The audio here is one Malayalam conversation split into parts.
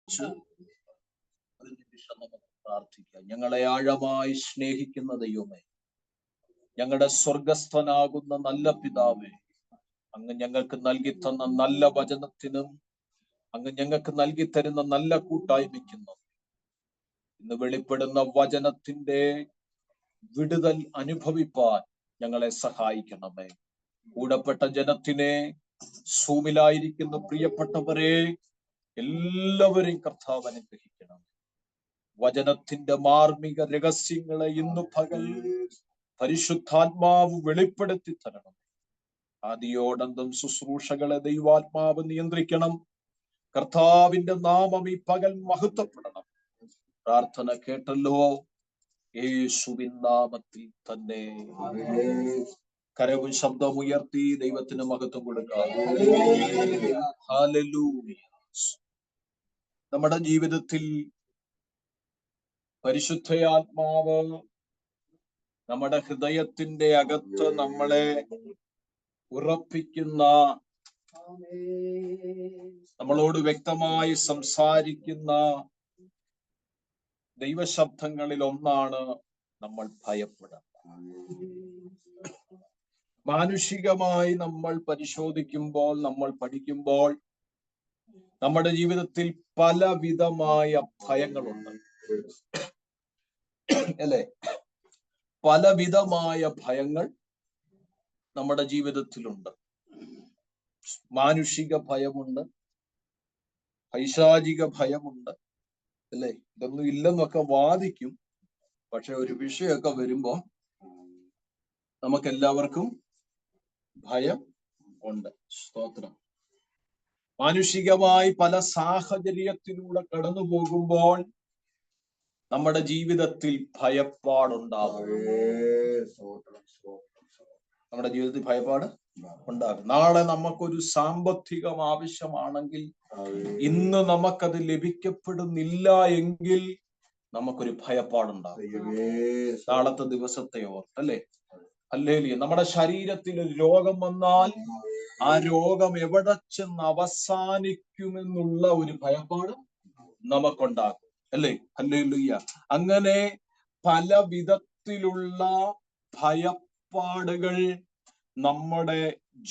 ഒരു നിമിഷം നമുക്ക് പ്രാർത്ഥിക്കാം. ഞങ്ങളെ ആഴമായി സ്നേഹിക്കുന്ന ദൈവമേ, ഞങ്ങളുടെ സ്വർഗസ്ഥനാകുന്ന നല്ല പിതാവേ, അങ്ങ് ഞങ്ങൾക്ക് നൽകി തന്ന നല്ല വചനത്തിനും അങ്ങ് ഞങ്ങൾക്ക് നൽകി തരുന്ന നല്ല കൂട്ടായ്മയ്ക്കും ഇന്ന് വെളിപ്പെടുന്ന വചനത്തിന്റെ വിടുതൽ അനുഭവിപ്പാൻ ഞങ്ങളെ സഹായിക്കണമേ. കൂടപ്പെട്ട ജനത്തിനെ, സൂമിലായിരിക്കുന്ന പ്രിയപ്പെട്ടവരെ എല്ലാവരെയും കർത്താവ് അനുഗ്രഹിക്കണം. വചനത്തിന്റെ മാർമിക രഹസ്യങ്ങളെ ഇന്നു പകൽ പരിശുദ്ധാത്മാവ് വെളിപ്പെടുത്തി തരണം. ആദിയോടന്തം ശുശ്രൂഷകളെ ദൈവാത്മാവ് നിയന്ത്രിക്കണം. കർത്താവിന്റെ നാമം ഈ പകൽ മഹത്വപ്പെടണം. പ്രാർത്ഥന കേട്ടല്ലോ, യേശുവിൻ നാമത്തിൽ തന്നെ. കരവും ശബ്ദം ഉയർത്തി ദൈവത്തിന് മഹത്വം കൊടുക്കാം. ഹല്ലേലൂയ. നമ്മുടെ ജീവിതത്തിൽ പരിശുദ്ധയാത്മാവ് നമ്മുടെ ഹൃദയത്തിന്റെ അകത്ത് നമ്മളെ ഉറപ്പിക്കുന്ന, നമ്മളോട് വ്യക്തമായി സംസാരിക്കുന്ന ദൈവശബ്ദങ്ങളിൽ ഒന്നാണ് നമ്മൾ ഭയപ്പെടണം. മാനുഷികമായി നമ്മൾ പരിശോധിക്കുമ്പോൾ, നമ്മൾ പഠിക്കുമ്പോൾ നമ്മുടെ ജീവിതത്തിൽ പലവിധമായ ഭയങ്ങളുണ്ട്, അല്ലെ? പലവിധമായ ഭയങ്ങൾ നമ്മുടെ ജീവിതത്തിലുണ്ട്. മാനുഷിക ഭയമുണ്ട്, പൈശാചിക ഭയമുണ്ട്, അല്ലെ? ഇതൊന്നും ഇല്ലെന്നൊക്കെ വാദിക്കും. പക്ഷെ ഒരു വിഷയമൊക്കെ വരുമ്പോ നമുക്കെല്ലാവർക്കും ഭയം ഉണ്ട്. സ്തോത്രം. മാനുഷികമായി പല സാഹചര്യത്തിലൂടെ കടന്നു പോകുമ്പോൾ നമ്മുടെ ജീവിതത്തിൽ ഭയപ്പാടുണ്ടാകും. നമ്മുടെ ജീവിതത്തിൽ ഭയപ്പാട് ഉണ്ടാകും. നാളെ നമുക്കൊരു സാമ്പത്തികം ആവശ്യമാണെങ്കിൽ ഇന്ന് നമുക്കത് ലഭിക്കപ്പെടുന്നില്ല എങ്കിൽ നമുക്കൊരു ഭയപ്പാടുണ്ടാകും. നാളത്തെ ദിവസത്തെ ഓർത്തല്ലേ? ഹല്ലേലൂയ. നമ്മുടെ ശരീരത്തിൽ ഒരു രോഗം വന്നാൽ ആ രോഗം എവിടെ ചെന്ന് അവസാനിക്കുമെന്നുള്ള ഒരു ഭയപ്പാട് നമുക്കുണ്ടാകും, അല്ലേ? ഹല്ലേലൂയ. അങ്ങനെ പല വിധത്തിലുള്ള ഭയപ്പാടുകൾ നമ്മുടെ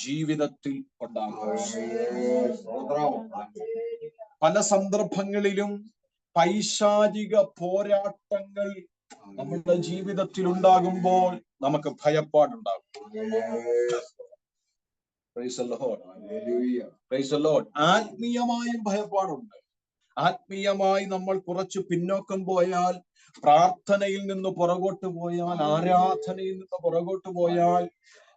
ജീവിതത്തിൽ ഉണ്ടാകും. പല സന്ദർഭങ്ങളിലും പൈശാചിക പോരാട്ടങ്ങൾ നമ്മുടെ ജീവിതത്തിൽ ഉണ്ടാകുമ്പോൾ നമുക്ക് ഭയപ്പാടുണ്ടാകും. Praise the lord. Praise the lord. ആത്മീയമായും ഭയപ്പാടുണ്ട്. ആത്മീയമായി നമ്മൾ കുറച്ച് പിന്നോക്കം പോയാൽ, പ്രാർത്ഥനയിൽ നിന്ന് പുറകോട്ട് പോയാൽ, ആരാധനയിൽ നിന്ന് പുറകോട്ട് പോയാൽ,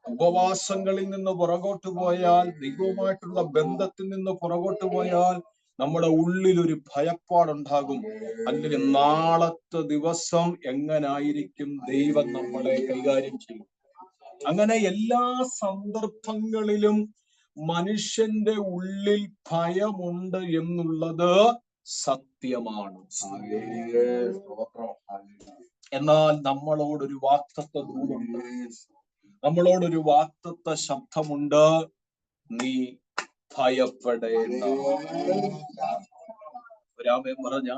ഉപവാസങ്ങളിൽ നിന്ന് പുറകോട്ട് പോയാൽ, ദൈവവുമായിട്ടുള്ള ബന്ധത്തിൽ നിന്ന് പുറകോട്ട് പോയാൽ നമ്മുടെ ഉള്ളിൽ ഒരു ഭയപ്പാടുണ്ടാകും. അല്ലെങ്കിൽ നാളത്തെ ദിവസം എങ്ങനായിരിക്കും ദൈവം നമ്മളെ കൈകാര്യം ചെയ്യും. അങ്ങനെ എല്ലാ സന്ദർഭങ്ങളിലും മനുഷ്യന്റെ ഉള്ളിൽ ഭയമുണ്ട് എന്നുള്ളത് സത്യമാണ്. എന്നാൽ നമ്മളോടൊരു വാക്തത്വ ദൂതുണ്ട്, നമ്മളോടൊരു വാക്തത്വ ശബ്ദമുണ്ട്. നീ ഭയപ്പെടേണ്ട. രാമൻ പറഞ്ഞ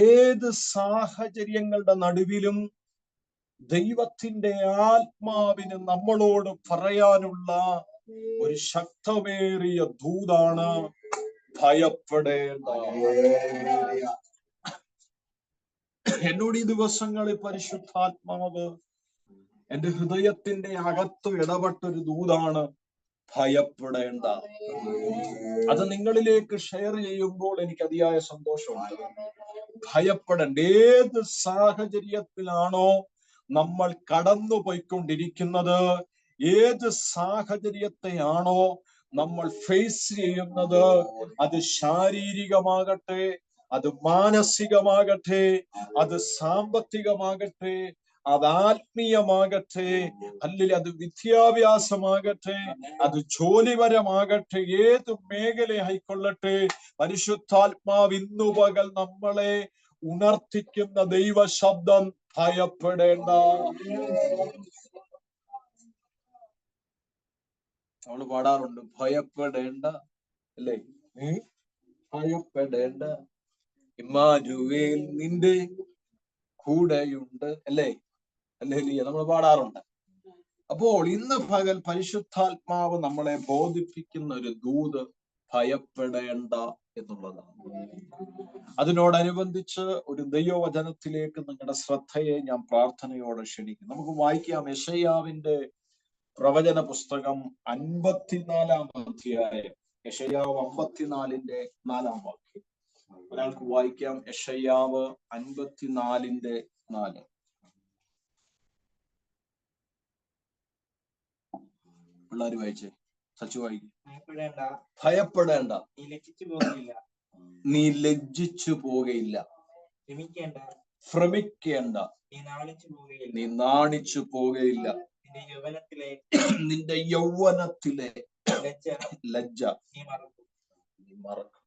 ഏത് സാഹചര്യങ്ങളുടെ നടുവിലും ദൈവത്തിന്റെ ആത്മാവിന് നമ്മളോട് പറയാനുള്ള ഒരു ശക്തമേറിയ ദൂതാണ് ഭയപ്പെടേണ്ട. എന്നോട് ഈ ദിവസങ്ങളിൽ പരിശുദ്ധാത്മാവ് എന്റെ ഹൃദയത്തിന്റെ അകത്ത് ഇടപെട്ടൊരു ദൂതാണ് ഭയപ്പെടേണ്ട. അത് നിങ്ങളിലേക്ക് ഷെയർ ചെയ്യുമ്പോൾ എനിക്ക് അതിയായ സന്തോഷമുണ്ട്. ഭയപ്പെടേണ്ട. ഏത് സാഹചര്യത്തിലാണോ നമ്മൾ കടന്നു പോയിക്കൊണ്ടിരിക്കുന്നത്, ഏത് സാഹചര്യത്തെയാണോ നമ്മൾ ഫേസ് ചെയ്യുന്നത്, അത് ശാരീരികമാകട്ടെ, അത് മാനസികമാകട്ടെ, അത് സാമ്പത്തികമാകട്ടെ, അത് ആത്മീയമാകട്ടെ, അല്ലെങ്കിൽ അത് വിദ്യാഭ്യാസമാകട്ടെ, അത് ജോലിപരമാകട്ടെ, ഏത് മേഖലയായിക്കൊള്ളട്ടെ, പരിശുദ്ധാത്മാവ് ഇന്നു പകൽ നമ്മളെ ഉണർത്തിക്കുന്ന ദൈവശബ്ദം ഭയപ്പെടേണ്ട. നമ്മൾ പാടാറുണ്ട്, ഭയപ്പെടേണ്ട, അല്ലേ? ഭയപ്പെടേണ്ട, ഇമ്മാനുവേൽ നിന്റെ കൂടെയുണ്ട്. അല്ലേ? ഹല്ലേലൂയ. നമ്മൾ പാടാറുണ്ട്. അപ്പോൾ ഇന്ന് പകൽ പരിശുദ്ധാത്മാവ് നമ്മളെ ബോധിപ്പിക്കുന്ന ഒരു ദൂത് ഭയപ്പെടേണ്ട എന്നുള്ളതാണ്. അതിനോടനുബന്ധിച്ച് ഒരു ദൈവവചനത്തിലേക്ക് നിങ്ങളുടെ ശ്രദ്ധയെ ഞാൻ പ്രാർത്ഥനയോടെ ക്ഷണിക്കും. നമുക്ക് വായിക്കാം യെശയ്യാവിന്റെ പ്രവചന പുസ്തകം 54-ാം അധ്യായം. യെശയ്യാവ് 54-ന്റെ 4-ാം വാക്യം ഒരാൾക്ക് വായിക്കാം. യെശയ്യാവ് 54-ന്റെ 4. പിള്ളേര് വായിച്ചേ. സച്ചു വായിക്കും. ഭയപ്പെടേണ്ട, നീ ലജ്ജിച്ചു പോകയില്ല. ഭ്രമിക്കേണ്ട, നീ നാണിച്ചു പോകയില്ല. നിന്റെ യൗവനത്തിലെ ലജ്ജ നീ മറക്കും.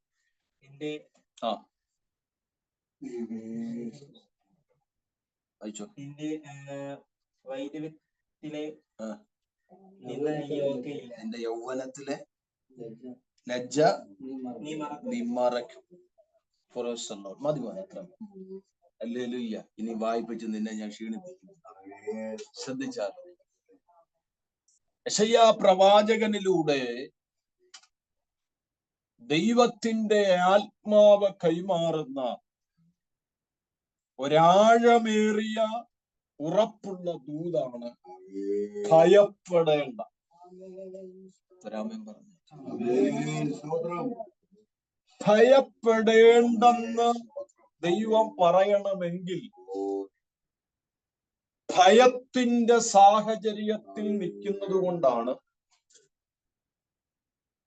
അയച്ചോ. നിന്റെ യൗവനത്തിലെ ലജ്ജ നീ മറക്കും. മതി മാത്രം. ഹല്ലേലൂയ. ഇനി വായിപ്പിച്ച് നിന്നെ ഞാൻ ക്ഷീണിപ്പിക്കും. ശ്രദ്ധിച്ചാൽ യെശയ്യാ പ്രവാചകനിലൂടെ ദൈവത്തിന്റെ ആത്മാവ് കൈമാറുന്ന ഒരാഴമേറിയ ഉറപ്പുള്ള ദൂതാണ് ഭയപ്പെടേണ്ട. ഭയപ്പെടേണ്ടെന്ന് ദൈവം പറയണമെങ്കിൽ ഭയത്തിന്റെ സാഹചര്യത്തിൽ നിൽക്കുന്നത് കൊണ്ടാണ്,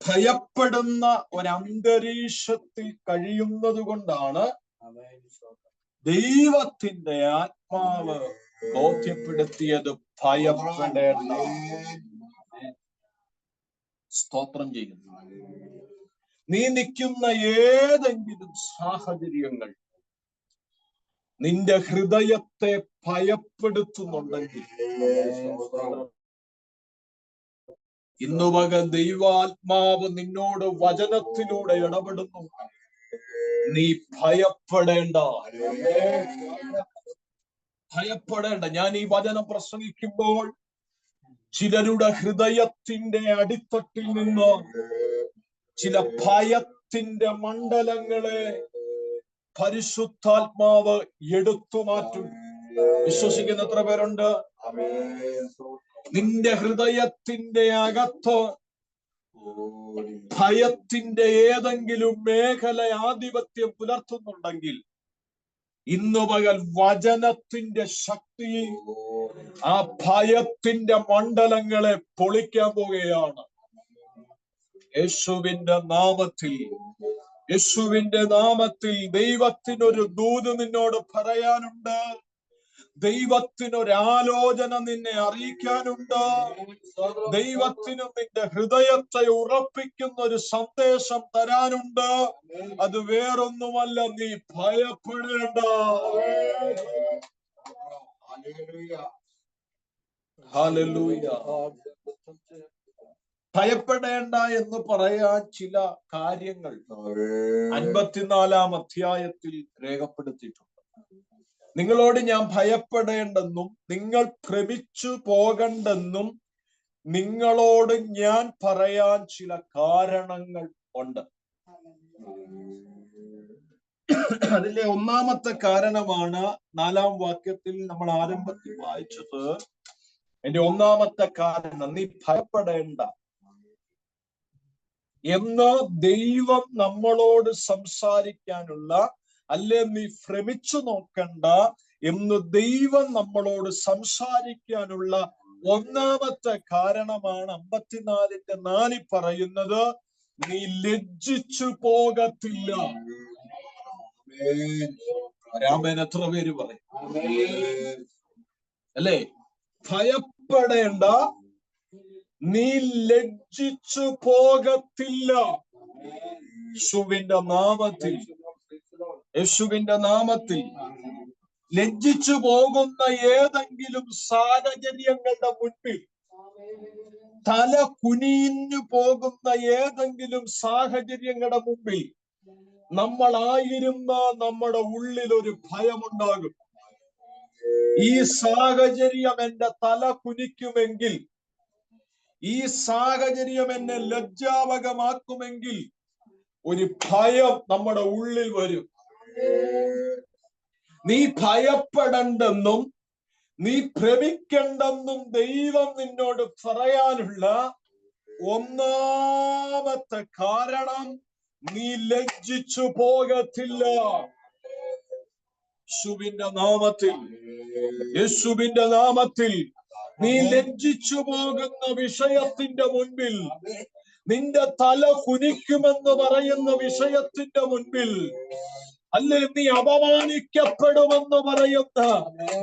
ഭയപ്പെടുന്ന ഒരന്തരീക്ഷത്തിൽ കഴിയുന്നത് കൊണ്ടാണ് ദൈവത്തിന്റെ ആത്മാവ് ബോധ്യപ്പെടുത്തിയത് ഭയപ്പെടേണ്ട. സ്തോത്രം ചെയ്യുന്നു. നീ നിൽക്കുന്ന ഏതെങ്കിലും സാഹചര്യങ്ങൾ നിന്റെ ഹൃദയത്തെ ഭയപ്പെടുത്തുന്നുണ്ടെങ്കിൽ ഇന്നു പകൽ ദൈവാത്മാവ് നിന്നോട് വചനത്തിലൂടെ ഇടപെടുന്നു. നീ ഭയപ്പെടേണ്ട, ഭയപ്പെടേണ്ട. ഞാൻ ഈ വചനം പ്രസംഗിക്കുമ്പോൾ ചിലരുടെ ഹൃദയത്തിന്റെ അടിത്തട്ടിൽ നിന്ന് ചില ഭയത്തിന്റെ മണ്ഡലങ്ങളെ പരിശുദ്ധാത്മാവ് എടുത്തു മാറ്റും. വിശ്വസിക്കുന്ന എത്ര പേരുണ്ട്? നിന്റെ ഹൃദയത്തിന്റെ അകത്ത് ഭയത്തിന്റെ ഏതെങ്കിലും മേഖല ആധിപത്യം പുലർത്തുന്നുണ്ടെങ്കിൽ ഇന്നു പകൽ വചനത്തിന്റെ ശക്തി ആ ഭയത്തിന്റെ മണ്ഡലങ്ങളെ പൊളിക്കാൻ പോവുകയാണ്. യേശുവിന്റെ നാമത്തിൽ, യേശുവിന്റെ നാമത്തിൽ ദൈവത്തിനൊരു ദൂത് നിന്നോട് പറയാനുണ്ട്. ദൈവത്തിനൊരാലോചന നിന്നെ അറിയിക്കാനുണ്ട്. ദൈവത്തിനും നിന്റെ ഹൃദയത്തെ ഉറപ്പിക്കുന്ന ഒരു സന്ദേശം തരാനുണ്ട്. അത് വേറൊന്നുമല്ല, നീ ഭയപ്പെടേണ്ട. ഹല്ലേലൂയ. ഭയപ്പെടേണ്ട എന്ന് പറയാൻ ചില കാര്യങ്ങൾ 54-ാം അധ്യായത്തിൽ രേഖപ്പെടുത്തിയിട്ടുണ്ട്. നിങ്ങളോട് ഞാൻ ഭയപ്പെടേണ്ടെന്നും നിങ്ങൾ ഭ്രമിച്ചു പോകണ്ടെന്നും നിങ്ങളോട് ഞാൻ പറയാൻ ചില കാരണങ്ങൾ ഉണ്ട്. അതിലെ ഒന്നാമത്തെ കാരണമാണ് 4-ാം വാക്യത്തിൽ നമ്മൾ ആരംഭത്തിൽ വായിച്ചത്. എന്റെ ഒന്നാമത്തെ കാരണം, നീ ഭയപ്പെടേണ്ട എന്ന് ദൈവം നമ്മളോട് സംസാരിക്കാനുള്ള, അല്ലെ നീ ഭ്രമിച്ചു നോക്കണ്ട എന്ന് ദൈവം നമ്മളോട് സംസാരിക്കാനുള്ള ഒന്നാമത്തെ കാരണമാണ് 54-ന്റെ 4 പറയുന്നത്. നീ ലജ്ജിച്ചു പോകത്തില്ല. രാമൻ എത്ര പേര് പറയും? അല്ലേ? ഭയപ്പെടേണ്ട, നീ ലജ്ജിച്ചു പോകത്തില്ല. യേശുവിന്റെ നാമത്തിൽ, യേശുവിന്റെ നാമത്തിൽ ലജ്ജിച്ചു പോകുന്ന ഏതെങ്കിലും സാഹചര്യങ്ങളുടെ മുൻപിൽ, തല കുനിഞ്ഞു പോകുന്ന ഏതെങ്കിലും സാഹചര്യങ്ങളുടെ മുമ്പിൽ നമ്മളായിരുന്ന നമ്മുടെ ഉള്ളിൽ ഒരു ഭയമുണ്ടാകും. ഈ സാഹചര്യം എന്റെ തല കുനിക്കുമെങ്കിൽ, ഈ സാഹചര്യം എന്നെ ലജ്ജാവകമാക്കുമെങ്കിൽ ഒരു ഭയം നമ്മുടെ ഉള്ളിൽ വരും. നീ ഭയപ്പെടണ്ടെന്നും നീ ഭ്രമിക്കണ്ടെന്നും ദൈവം നിന്നോട് പറയാനുള്ള ഒന്നാമത്തെ കാരണം, നീ ലജ്ജിച്ചു പോകത്തില്ല. യേശുവിന്റെ നാമത്തിൽ, യേശുവിന്റെ നാമത്തിൽ നീ ലജ്ജിച്ചു പോകുന്ന വിഷയത്തിന്റെ മുൻപിൽ, നിന്റെ തല കുനിക്കുമെന്ന് പറയുന്ന വിഷയത്തിന്റെ മുൻപിൽ, അല്ലെ നീ അപമാനിക്കപ്പെടുമെന്ന് പറയുന്ന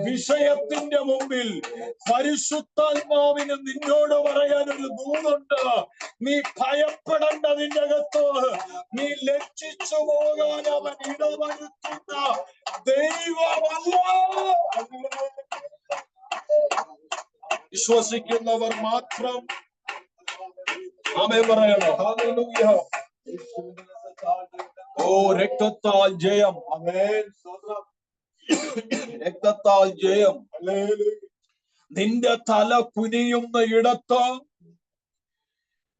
വിഷയത്തിന്റെ മുമ്പിൽ, പരിശുദ്ധാത്മാവിന് നിന്നോട് പറയാനൊരു ദൂതുണ്ട്. നീ ഭയപ്പെടേണ്ടതിന്റെ അകത്ത് നീ ലജ്ജിച്ചു പോകാൻ അവൻ ഇടവരുത്തുന്ന ദൈവമല്ല. വിശ്വസിക്കുന്നവർ മാത്രം ആമേൻ പറയണം. ഹല്ലേലൂയ. ഓ, രക്തത്താൽ ജയം. ആമേൻ. രക്തത്താൽ ജയം. നിന്റെ തല കുനിയുന്ന ഇടത്ത്,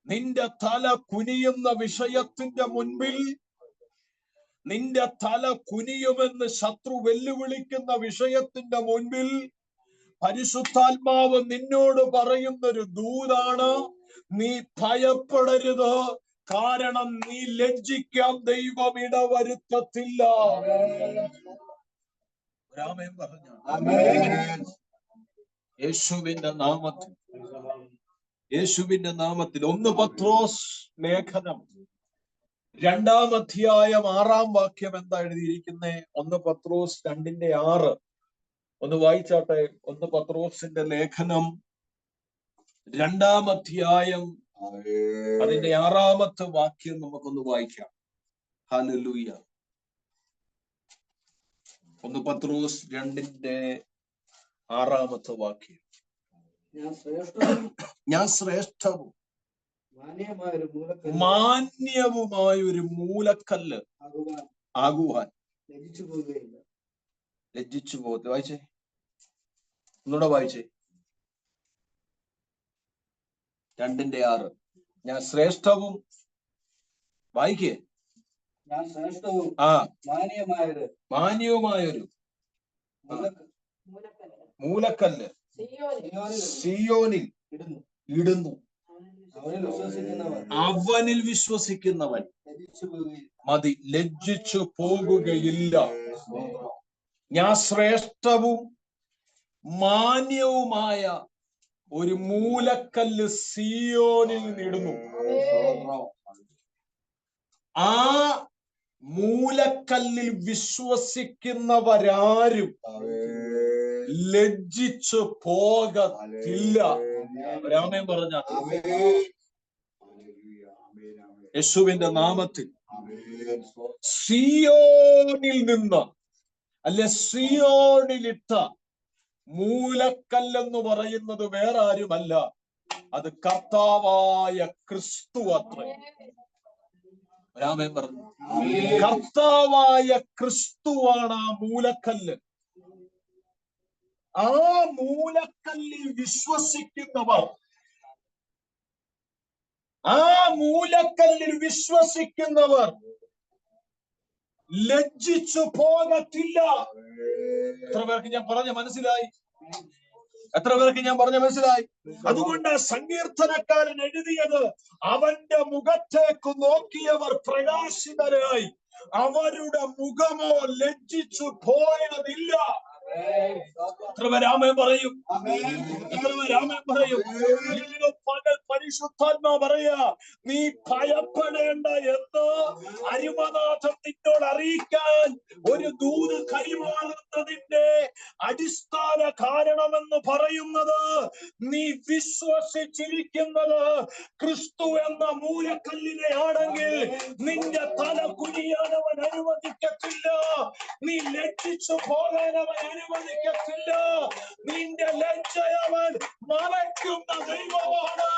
നിന്റെ തല കുനിയുന്ന വിഷയത്തിന്റെ മുൻപിൽ, നിന്റെ തല കുനിയുമെന്ന് ശത്രു വെല്ലുവിളിക്കുന്ന വിഷയത്തിന്റെ മുൻപിൽ പരിശുദ്ധാത്മാവ് നിന്നോട് പറയുന്നൊരു ദൂതാണ്, നീ ഭയപ്പെടരുത്. കാരണം നീ ലജ്ജിക്കാൻ ദൈവം ഇടവരുത്തത്തില്ല. ആമേൻ പറഞ്ഞു. യേശുവിന്റെ നാമത്തിൽ, യേശുവിന്റെ നാമത്തിൽ. 1 പത്രോസ് ലേഖനം 2-ാം അധ്യായം 6-ാം വാക്യം എന്താ എഴുതിയിരിക്കുന്നേ? 1 പത്രോസ് 2:6 ഒന്ന് വായിച്ചാട്ടെ. 1 പത്രോസിന്റെ ലേഖനം 2-ാം അധ്യായം അതിന്റെ 6-ാമത്തെ വാക്യം നമുക്കൊന്ന് വായിക്കാം. ഹല്ലേലൂയ. 1 പത്രോസ് 2:6 വാക്യം. ഞാൻ ശ്രേഷ്ഠവും മാന്യവുമായൊരു മൂലക്കല്ല് ആകുവാൻ ലജ്ജിച്ചു പോകത്ത്. വായിച്ചേ, ഒന്നുകൂടെ വായിച്ചേ. 2:6. ഞാൻ ശ്രേഷ്ഠവും, വായിക്കേ, ഞാൻ ശ്രേഷ്ഠവും മാന്യവുമായൊരു മൂലക്കല്ല് സിയോനിൽ ഇടുന്നു. അവനിൽ വിശ്വസിക്കുന്നവൻ മതി ലജ്ജിച്ചു പോകുകയില്ല. ഞാൻ ശ്രേഷ്ഠവും മാന്യവുമായ ഒരു മൂലക്കല്ല് സിയോനിൽ നിടുന്നു. ആ മൂലക്കല്ലിൽ വിശ്വസിക്കുന്നവരാരും ലജ്ജിച്ചു പോകത്തില്ല. രാമൻ പറഞ്ഞ യേശുവിന്റെ നാമത്തിൽ സിയോനിൽ നിന്ന്, അല്ലെ സിയോനിലിട്ട മൂലക്കല്ലെന്ന് പറയുന്നത് വേറെ ആരുമല്ല, അത് കർത്താവായ ക്രിസ്തു അത്രേ. രാമൻ പറഞ്ഞു. കർത്താവായ ക്രിസ്തുവാണ് ആ മൂലക്കല്ല്. ആ മൂലക്കല്ലിൽ വിശ്വസിക്കുന്നവർ, ആ മൂലക്കല്ലിൽ വിശ്വസിക്കുന്നവർ ലജ്ജിച്ചു പോകത്തില്ല. എത്ര പേർക്ക് ഞാൻ പറഞ്ഞ മനസ്സിലായി? എത്ര പേർക്ക് ഞാൻ പറഞ്ഞ മനസ്സിലായി? അതുകൊണ്ട് സങ്കീർത്തനക്കാരൻ എഴുതിയത്, അവന്റെ മുഖത്തേക്ക് നോക്കിയവർ പ്രകാശിതരായി, അവരുടെ മുഖമോ ലജ്ജിച്ചു പോയതില്ല. രാമൻ പറയും, രാമൻ പറയും. പകൽ പരിശുദ്ധാത്മാ പറയാ, നീ ഭയപ്പെടേണ്ട എന്ന് അരുമനാഥൻ നിന്നോട് അറിയിക്കാൻ ഒരു ദൂത് കൈമാറുന്നതിന്റെ അടിസ്ഥാന കാരണമെന്ന് പറയുന്നത്, നീ വിശ്വസിച്ചിരിക്കുന്നത് ക്രിസ്തു എന്ന മൂലക്കല്ലിനെ ആണെങ്കിൽ നിന്റെ തല കുനിയാൻ അവൻ അനുവദിക്കത്തില്ല. നീ ലജ്ജിച്ചു പോകാൻ അവൻ അനുവദിക്കത്തില്ല. നിന്റെ ലജ്ജയവൻ മറയ്ക്കുന്ന ദൈവമാണ്.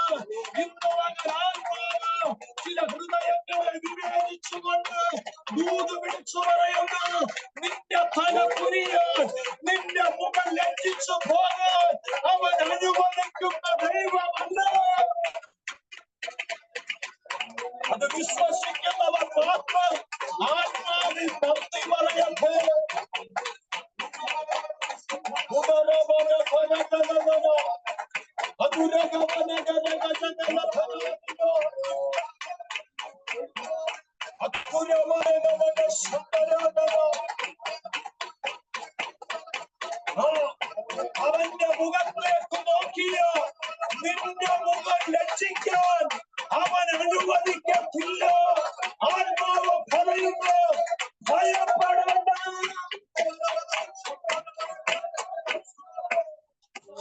ഇന്ന് ആത്മാവ് ചില ഹൃദയങ്ങളെ വിവേചിച്ചുകൊണ്ട് ദൂത് വിളിച്ചു പറയുന്നു. നിന്റെ തല കുനിയാൻ, നിന്റെ മുഖം ലജ്ജിച്ചു പോകാൻ അവൻ അനുവദിക്കുന്ന ദൈവമല്ല. അത് വിശ്വസിക്കുന്നവർ മാത്രം ആത്മാവിൽ നന്ദി പറയട്ടെ. അവന്റെ മുഖത്തേക്ക് നോക്കിയ നിന്റെ മുഖം ലജ്ജിക്കാൻ അവൻ അനുവദിക്കത്തില്ല. ആത്മാവ് പറയുന്നു, ഭയപ്പെടേണ്ട.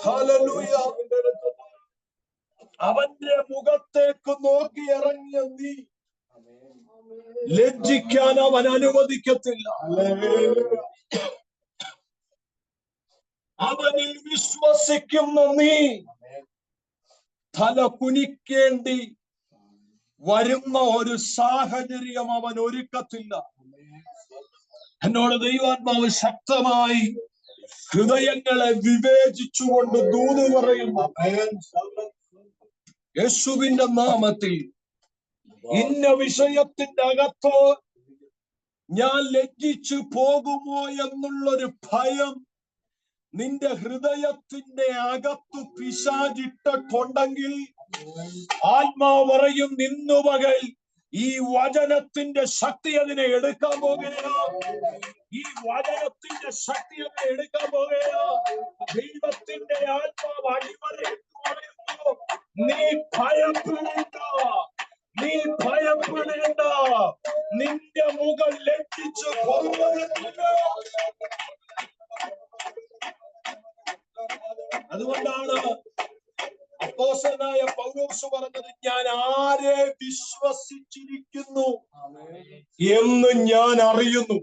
ഹല്ലേലൂയ. അവന്റെ മുഖത്തേക്ക് നോക്കി ഇറങ്ങിയ നീ ലജ്ജിക്കാൻ അവൻ അനുവദിക്കത്തില്ല. അവനിൽ വിശ്വസിക്കുന്ന നീ തല കുനിക്കേണ്ടി വരുന്ന ഒരു സാഹചര്യം അവൻ ഒരുക്കത്തില്ല. എന്നോട് ദൈവാത്മാവ് ശക്തമായി ഹൃദയങ്ങളെ വിവേചിച്ചുകൊണ്ട് ദൂത് പറയുന്നു. യേശുവിന്റെ നാമത്തിൽ ഇന്ന വിഷയത്തിന്റെ അകത്ത് ഞാൻ ലജ്ജിച്ചു പോകുമോ എന്നുള്ളൊരു ഭയം നിന്റെ ഹൃദയത്തിന്റെ അകത്തു പിശാചിട്ടുണ്ടെങ്കിൽ ആത്മാവ് പറയും, നിന്നു പകൽ ഈ വചനത്തിന്റെ ശക്തി അതിനെ എടുക്കാൻ പോകുകയോ, ഈ വചനത്തിന്റെ ശക്തി അതിനെ എടുക്കാൻ പോകുകയോ. ദൈവത്തിന്റെ ആത്മാവ് അടിമരയിട്ട് പറയുന്നു, നീ ഭയപ്പെടേണ്ട, നീ ഭയപ്പെടേണ്ട. നിന്റെ മുഖം ലജ്ജിച്ചു പോകുന്നില്ല. അതുകൊണ്ടാണ് അപ്പോസ്തലനായ പൗലോസ് പറഞ്ഞത്, ഞാൻ ആരെ വിശ്വസിച്ചിരിക്കുന്നു എന്ന് ഞാൻ അറിയുന്നു.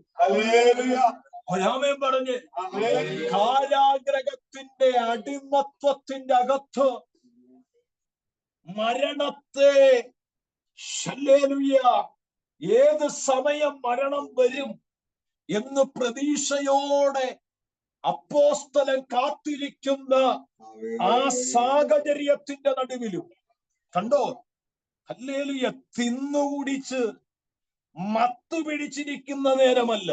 ഒരാമേൻ പറഞ്ഞ്, കാരാഗ്രഹത്തിന്റെ അടിമത്വത്തിന്റെ അകത്ത് മരണത്തെ, ഹല്ലേലൂയ, ഏത് സമയം മരണം വരും എന്ന് പ്രതീക്ഷയോടെ അപ്പോസ്തലൻ കാത്തിരിക്കുന്ന ആ സാഹചര്യത്തിന്റെ നടുവിലും കണ്ടോ, ഹല്ലേലൂയ, തിന്നുകുടിച്ച് മത്തു പിടിച്ചിരിക്കുന്ന നേരമല്ല,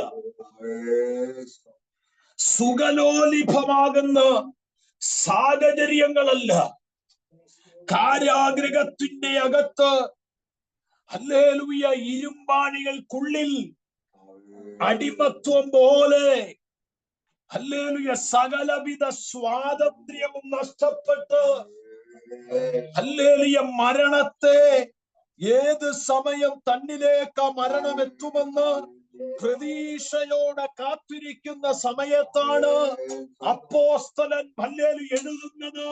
സുഖലോലിഭമാകുന്ന സാഹചര്യങ്ങളല്ല. കാരാഗ്രഹത്തിന്റെ അകത്ത്, ഹല്ലേലൂയ, ഇരുമ്പാണികൾക്കുള്ളിൽ അടിമത്വം പോലെ, ഹല്ലേലൂയ, സകലവിധ സ്വാതന്ത്ര്യവും നഷ്ടപ്പെട്ട്, ഹല്ലേലൂയ, മരണത്തെ ഏത് സമയം തന്നിലേക്ക് മരണം എത്തുമെന്ന് പ്രതീക്ഷയോടെ കാത്തിരിക്കുന്ന സമയത്താണ് അപ്പോസ്തലൻ ഹല്ലേലൂയ എഴുതുന്നത്,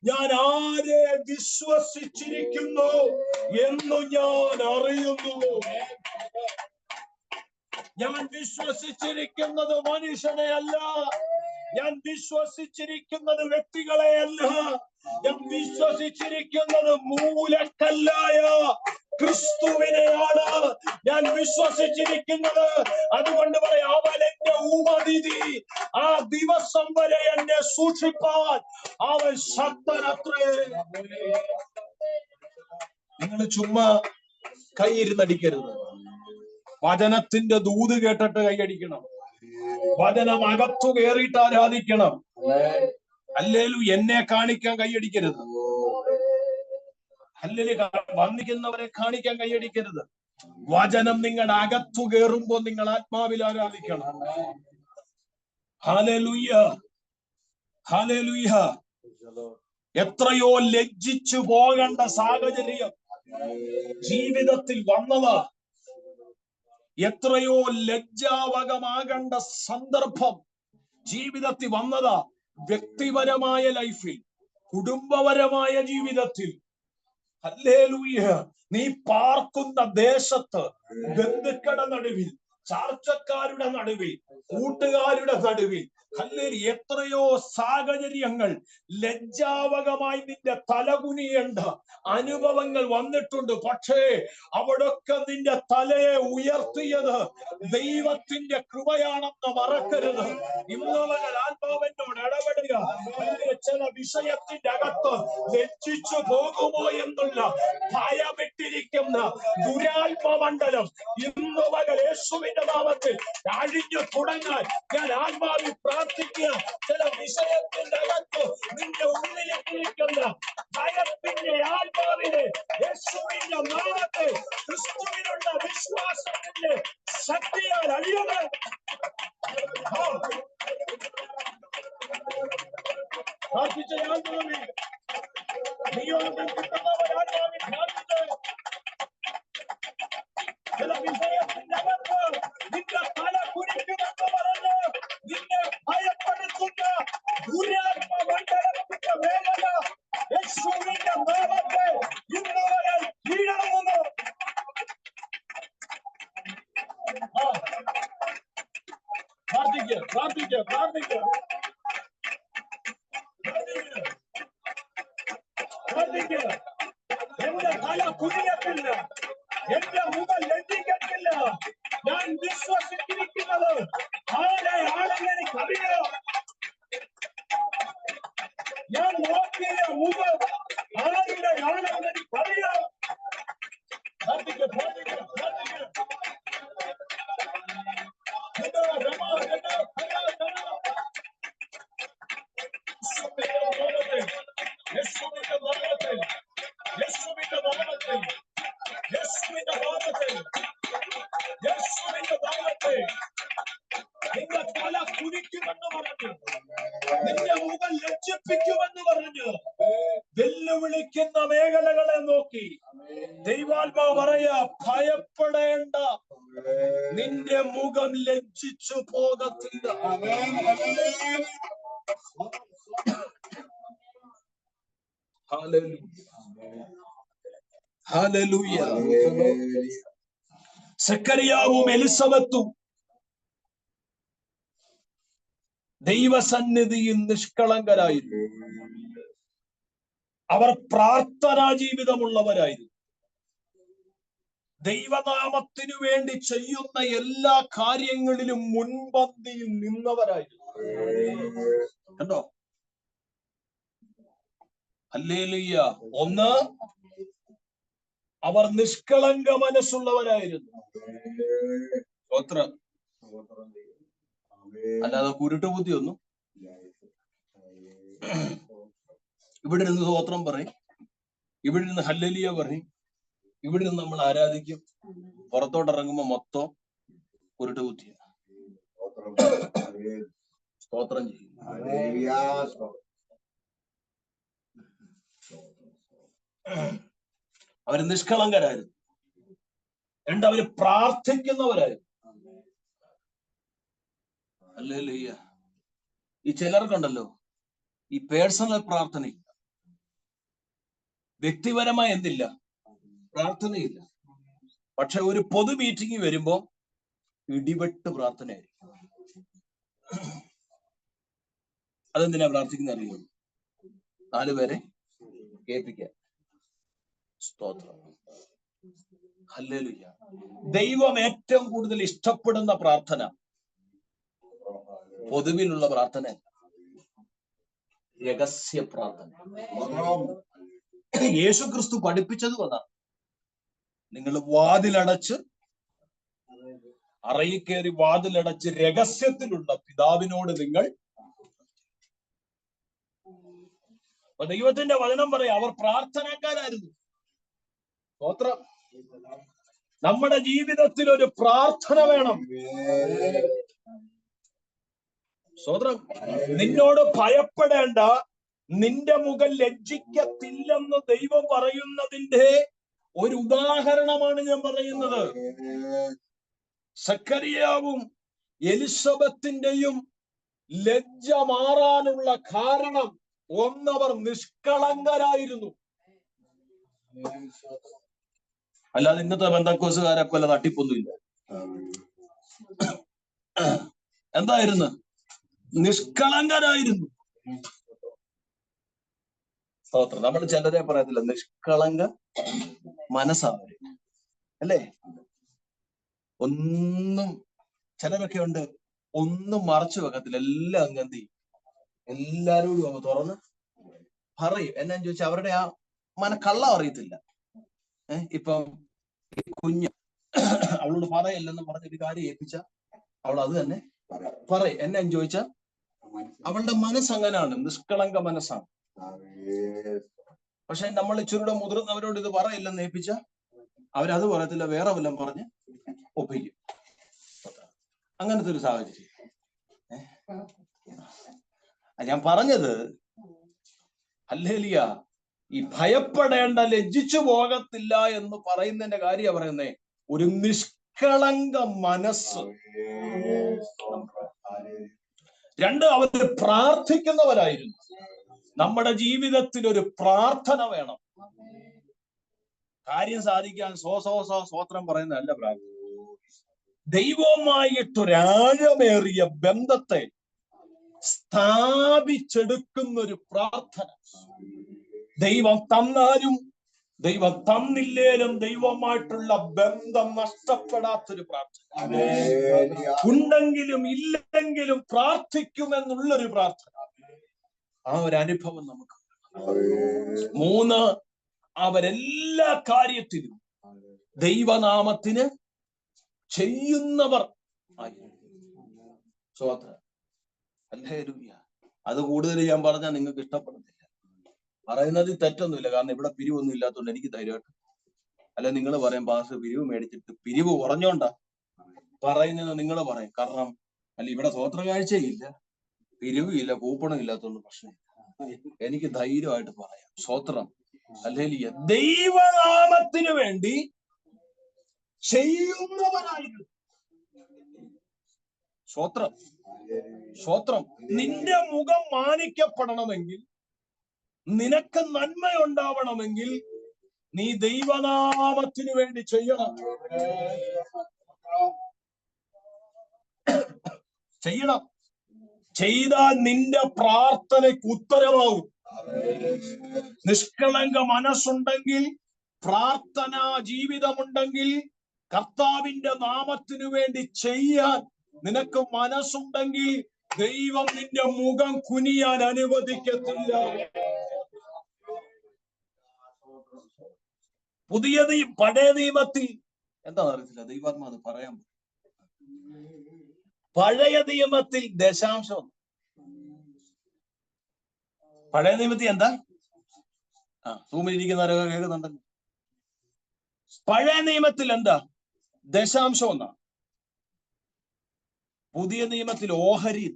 ഞാൻ ആരെ വിശ്വസിച്ചിരിക്കുന്നു എന്ന് ഞാൻ അറിയുന്നു. ഞാൻ വിശ്വസിച്ചിരിക്കുന്നത് മനുഷ്യനെ അല്ല, ഞാൻ വിശ്വസിച്ചിരിക്കുന്നത് വ്യക്തികളെയല്ല, ഞാൻ വിശ്വസിച്ചിരിക്കുന്നത് മൂലക്കല്ലായ ക്രിസ്തുവിനെയാണ് ഞാൻ വിശ്വസിച്ചിരിക്കുന്നത്. അതുകൊണ്ട് പറയാം, അവൻ എന്റെ ഉപനിധി, ആ ദിവസം വരെ എന്നെ സൂക്ഷിപ്പാൻ അവൻ ശക്തനത്രേ. നിങ്ങൾ ചുമ്മാ കൈയിരുന്നടിക്കരുത്. വചനത്തിന്റെ ദൂത് കേട്ടിട്ട് കൈയടിക്കണം. വചനം അകത്തു കയറിയിട്ട് ആരാധിക്കണം. ഹല്ലേലൂയ, എന്നെ കാണിക്കാൻ കൈയടിക്കരുത്. ഹല്ലേലൂയ, വന്നിരിക്കുന്നവരെ കാണിക്കാൻ കൈയടിക്കരുത്. വചനം നിങ്ങളുടെ അകത്തു കയറുമ്പോൾ നിങ്ങൾ ആത്മാവിൽ ആരാധിക്കണം. Hallelujah, hallelujah. എത്രയോ ലജ്ജിച്ചു പോകേണ്ട സാഹചര്യം ജീവിതത്തിൽ വന്നതാ. എത്രയോ ലജ്ജാവകമാകേണ്ട സന്ദർഭം ജീവിതത്തിൽ വന്നതാ. വ്യക്തിപരമായ ലൈഫിൽ, കുടുംബപരമായ ജീവിതത്തിൽ, ഹല്ലേലൂയ, നീ പാർക്കുന്ന ദേശത്ത്, ബന്ധുക്കളുടെ നടുവിൽ, ചാർച്ചക്കാരുടെ നടുവിൽ, കൂട്ടുകാരുടെ നടുവിൽ, അല്ലെങ്കിൽ എത്രയോ സാഹചര്യങ്ങൾ ലജ്ജാവകമായി നിന്റെ തലകുനിയേണ്ട അനുഭവങ്ങൾ വന്നിട്ടുണ്ട്. പക്ഷേ അവിടൊക്കെ നിന്റെ തലയെ ഉയർത്തിയത് ദൈവത്തിന്റെ കൃപയാണെന്ന് മറക്കരുത്. ഇന്നവകൾ ആത്മാവിനോട് ഇടപെടുക. ചില വിഷയത്തിന്റെ അകത്ത് ലജ്ജിച്ചു പോകുമോ എന്നുള്ള ഭയമിട്ടിരിക്കുന്ന ദുരാത്മമണ്ഡലം ഇന്ന് പകൽ യേശുവിന്റെ നാമത്തിൽ അഴിഞ്ഞു തുടങ്ങാൻ ഞാൻ ആത്മാവിൽ പ്രാർത്ഥിക്കുക. ചില വിഷയത്തിന്റെ അകത്ത് നിന്റെ ഉള്ളിലിരിക്കുന്ന ഭയത്തിന്റെ ആത്മാവിനെ യേശുവിന്റെ നാമത്തിൽ ക്രിസ്തുവിനുള്ള വിശ്വാസത്തിന്റെ ശക്തിയാൽ അഴിയുക. പ്രാർത്ഥിച്ച ആത്മാവിൽ നിയോഗം കിട്ടുന്നവരാത്മാവിൽ പ്രാർത്ഥിച്ച് ചില വിഷയത്തിന്റെ അകത്ത് നിന്റെ തല കുനിക്കുമെന്ന് പറഞ്ഞ് നിന്നെ ഭയപ്പെടുത്തുന്ന ദുരാത്മമണ്ഡലത്തിന്റെ വേദന യേശുവിന്റെ നാമത്തെ ഇന്ന് വരെ കീഴടങ്ങുന്നു. പ്രാർത്ഥിക്കുക, പ്രാർത്ഥിക്കുക, പ്രാർത്ഥിക്കുക, പ്രാർത്ഥിക്കുക. എന്റെ തല കുനിയത്തില്ല, എന്റെ മുഖം ലജ്ജിക്കത്തില്ല. ഞാൻ വിശ്വസിച്ചിരിക്കുന്നത് ആരെയാണെന്ന് എനിക്കറിയാം. ഞാൻ നോക്കിയ മുഖം ആരുടെയാണെന്ന് എനിക്കറിയാം. പ്രാർത്ഥിക്കുക, പ്രാർത്ഥിക്കുക, പ്രാർത്ഥിക്കുക. യേശുവിന്റെ നാമത്തിൽ, യേശുവിന്റെ നാമത്തിൽ, യേശുവിന്റെ നാമത്തിൽ, യേശുവിന്റെ നാമത്തിൽ നിന്റെ തല കുനിക്കുമെന്ന് പറഞ്ഞു, നിന്റെ മുഖം ലജ്ജിപ്പിക്കുമെന്ന് പറഞ്ഞു വെല്ലുവിളിക്കുന്ന മേഖലകളെ നോക്കി ദൈവാത്മാവ് പറയാ, ഭയപ്പെടേണ്ട, നിന്റെ മുഖം ലജ്ജിച്ചു പോകത്തില്ല. ഹല്ലേലൂയ. സക്കറിയാവും എലിസബത്തും ദൈവസന്നിധിയിൽ നിഷ്കളങ്കരായിരുന്നു. അവർ പ്രാർത്ഥനാ ജീവിതമുള്ളവരായിരുന്നു. ദൈവനാമത്തിനു വേണ്ടി ചെയ്യുന്ന എല്ലാ കാര്യങ്ങളിലും മുൻപന്തിയിൽ നിന്നവരായിരുന്നു. കണ്ടോ? ഹല്ലേലൂയ. ഒന്ന്, അവർ നിഷ്കളങ്ക മനസ്സുള്ളവരായിരുന്നു. സ്തോത്രം. അല്ലാതെ കുരുട്ടുബുദ്ധിയൊന്നും. ഇവിടെ നിന്ന് സ്തോത്രം പറയും, ഇവിടെ നിന്ന് ഹല്ലേലൂയ പറയും, ഇവിടെ നിന്ന് നമ്മൾ ആരാധിക്കും. പുറത്തോട്ടിറങ്ങുമ്പോ മൊത്തം കുരുട്ടുബുദ്ധിയാണ്. സ്തോത്രം ചെയ്യും. അവര് നിഷ്കളങ്കരായിരുന്നു. അവര് പ്രാർത്ഥിക്കുന്നവരായിരുന്നു. ഹല്ലേലൂയ. ഈ ചിലർക്കുണ്ടല്ലോ ഈ പേഴ്സണൽ പ്രാർത്ഥനയില്ല, വ്യക്തിപരമായ എന്തില്ല, പ്രാർത്ഥനയില്ല. പക്ഷെ ഒരു പൊതു മീറ്റിംഗ് വരുമ്പോ ഇടിവെട്ട് പ്രാർത്ഥനയായിരിക്കും. അതെന്തിനാ പ്രാർത്ഥിക്കുന്ന അറിയോ? 4 പേരെ കേൾപ്പിക്കാൻ. സ്തോത്രം. ഹല്ലേലൂയ. ദൈവം ഏറ്റവും കൂടുതൽ ഇഷ്ടപ്പെടുന്ന പ്രാർത്ഥന പൊതുവിലുള്ള പ്രാർത്ഥന, രഹസ്യ പ്രാർത്ഥന. യേശു ക്രിസ്തു പഠിപ്പിച്ചതും അതാണ്. നിങ്ങൾ വാതിലടച്ച്, അറയിൽ കയറി വാതിലടച്ച് രഹസ്യത്തിലുള്ള പിതാവിനോട് നിങ്ങൾ. അപ്പൊ ദൈവത്തിന്റെ വചനം പറയാം, അവർ പ്രാർത്ഥനക്കാരായിരുന്നു. സ്തോത്രം. നമ്മുടെ ജീവിതത്തിൽ ഒരു പ്രാർത്ഥന വേണം. സ്തോത്രം. നിന്നോട് ഭയപ്പെടേണ്ട, നിന്റെ മുഖം ലജ്ജിക്കത്തില്ലെന്ന് ദൈവം പറയുന്നതിന്റെ ഒരു ഉദാഹരണമാണ് ഞാൻ പറയുന്നത്. സക്കറിയാവും എലിസബത്തിന്റെയും ലജ്ജ മാറാനുള്ള കാരണം ഒന്നവർ നിഷ്കളങ്കരായിരുന്നു. അല്ലാതെ ഇന്നത്തെ പെന്തക്കോസുകാരെ പോലെ തട്ടിപ്പൊന്നുമില്ല. എന്തായിരുന്നു? നിഷ്കളങ്കരായിരുന്നു. സ്തോത്രം. നമ്മൾ ചിലരെ പറയത്തില്ല നിഷ്കളങ്ക മനസ്സാവര്, അല്ലേ? ഒന്നും ചിലരൊക്കെ ഉണ്ട്, ഒന്നും മറച്ചു വെക്കത്തില്ല, എല്ലാം അങ്ങ് എന്ത് ചെയ്യും, എല്ലാരോടും അങ്ങ് തുറന്ന് പറയും. എന്നാന്ന് ചോദിച്ചാൽ അവരുടെ ആ കള്ളം അറിയത്തില്ല. ഇപ്പം ഈ കുഞ്ഞ് അവളോട് പറയല്ലെന്ന് പറഞ്ഞൊരു കാര്യം ഏൽപ്പിച്ച അവൾ അത് തന്നെ പറയും. എന്നാന്ന് ചോദിച്ചാൽ അവളുടെ മനസ്സ് അങ്ങനെയാണ്, നിഷ്കളങ്ക മനസ്സാണ്. പക്ഷെ നമ്മൾ ഇച്ചിരൂടെ മുതിർന്നവരോട് ഇത് പറയില്ലെന്ന് ഏൽപ്പിച്ച അവരത് പറയത്തില്ല, വേറെ വല്ലതും പറഞ്ഞ് ഒപ്പിക്കും. അങ്ങനത്തെ ഒരു സാഹചര്യം. ഞാൻ പറഞ്ഞത്, ഹല്ലേലൂയ, ഈ ഭയപ്പെടേണ്ട, ലജ്ജിച്ചു പോകത്തില്ല എന്ന് പറയുന്നതിന്റെ കാര്യം പറയുന്നേ, ഒരു നിഷ്കളങ്ക മനസ്സ്. രണ്ട്, അവർ പ്രാർത്ഥിക്കുന്നവരായിരുന്നു. നമ്മുടെ ജീവിതത്തിൽ ഒരു പ്രാർത്ഥന വേണം. കാര്യം സാധിക്കാൻ സ്വോത്രം പറയുന്നതല്ല പ്രാർത്ഥന. ദൈവവുമായിട്ടൊരാഴമേറിയ ബന്ധത്തെ സ്ഥാപിച്ചെടുക്കുന്ന ഒരു പ്രാർത്ഥന. ദൈവം തന്നാലും ദൈവം തന്നില്ലേലും ദൈവമായിട്ടുള്ള ബന്ധം നഷ്ടപ്പെടാത്തൊരു പ്രാർത്ഥന. ഉണ്ടെങ്കിലും ഇല്ലെങ്കിലും പ്രാർത്ഥിക്കുമെന്നുള്ളൊരു പ്രാർത്ഥന. ആ ഒരു അനുഭവം നമുക്ക്. 3, അവരെല്ലാ കാര്യത്തിലും ദൈവനാമത്തിന് ചെയ്യുന്നവർ ആയിരുന്നു. ഹല്ലേലൂയ. അത് കൂടുതൽ ഞാൻ പറഞ്ഞാൽ നിങ്ങൾക്ക് ഇഷ്ടപ്പെടുന്നില്ല. പറയുന്നതിൽ തെറ്റൊന്നുമില്ല, കാരണം ഇവിടെ പിരിവൊന്നും ഇല്ലാത്തതുകൊണ്ട് എനിക്ക് ധൈര്യമായിട്ട്. അല്ല, നിങ്ങൾ പറയും പാസ് പിരിവ് മേടിച്ചിട്ട് പിരിവ് കുറഞ്ഞോണ്ടാ പറയുന്നത് നിങ്ങൾ പറയും. കാരണം അല്ല, ഇവിടെ സ്വോത്ര കാഴ്ചയില്ല, പിരിവും ഇല്ല, കൂപ്പണും ഇല്ലാത്തതുകൊണ്ട് പ്രശ്നമില്ല. എനിക്ക് ധൈര്യമായിട്ട് പറയാം. സ്വോത്രം. ഹല്ലേലൂയ. ദൈവനാമത്തിന് വേണ്ടി ചെയ്യുന്നവരായിരുന്നു. സ്വോത്രം. സ്വോത്രം. നിന്റെ മുഖം മാനിക്കപ്പെടണമെങ്കിൽ, നിനക്ക് നന്മയുണ്ടാവണമെങ്കിൽ, നീ ദൈവനാമത്തിന് വേണ്ടി ചെയ്യണം. ചെയ്യണം. ചെയ്താൽ നിന്റെ പ്രാർത്ഥനയ്ക്ക് ഉത്തരമാകും. നിഷ്കളങ്ക മനസ്സുണ്ടെങ്കിൽ, പ്രാർത്ഥനാ ജീവിതമുണ്ടെങ്കിൽ, കർത്താവിന്റെ നാമത്തിനു വേണ്ടി ചെയ്യാൻ നിനക്ക് മനസ്സുണ്ടെങ്കിൽ, ദൈവം നിന്റെ മുഖം കുനിയാൻ അനുവദിക്കത്തില്ല. പഴയ നിയമത്തിൽ എന്താ അറിയത്തില്ല, ദൈവാത്മാ അത് പറയാൻ. പഴയ നിയമത്തിൽ ദശാംശം. പഴയ നിയമത്തിൽ എന്താ? റൂമിലിരിക്കുന്നവരൊക്കെ കേൾക്കുന്നുണ്ടല്ലോ. പഴയ നിയമത്തിൽ എന്താ? ദശാംശം എന്നാ. പുതിയ നിയമത്തിൽ ഓഹരി.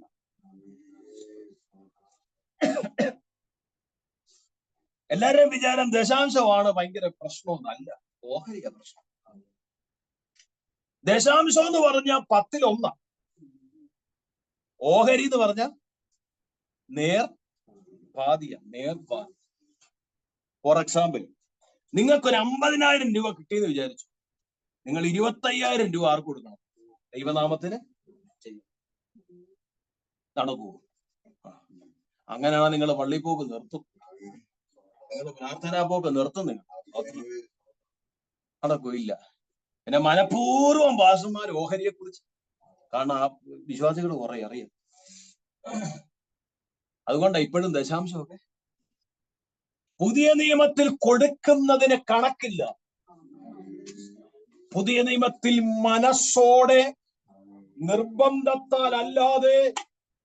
എല്ലാവരുടെയും വിചാരം ദശാംശമാണ് ഭയങ്കര പ്രശ്നമൊന്നല്ല, ഓഹരിയ പ്രശ്നം. ദശാംശം എന്ന് പറഞ്ഞാൽ 10-1. ഓഹരി എന്ന് പറഞ്ഞാൽ നേർപാതിയ. ഫോർ എക്സാമ്പിൾ, നിങ്ങൾക്കൊരു 50,000 രൂപ കിട്ടിയെന്ന് വിചാരിച്ചു. നിങ്ങൾ 25,000 രൂപ ആർക്ക് കൊടുക്കണം? ദൈവനാമത്തിന് ചെയ്യും. നടക്കൂ. അങ്ങനെയാണ് നിങ്ങൾ പള്ളിപ്പോക്ക് നിർത്തും, നിങ്ങൾ പ്രാർത്ഥനാ പോക്ക് നിർത്തും. നിങ്ങൾ നടക്കൂല്ല. പിന്നെ മനഃപൂർവ്വം പാസ്റ്റർമാർ ഓഹരിയെ കുറിച്ച്, കാരണം ആ വിശ്വാസികൾ കുറെ അറിയാം. അതുകൊണ്ടാണ് ഇപ്പോഴും ദശാംശമൊക്കെ. പുതിയ നിയമത്തിൽ കൊടുക്കുന്നതിന് കണക്കില്ല. പുതിയ നിയമത്തിൽ മനസ്സോടെ, നിർബന്ധത്താൽ അല്ലാതെ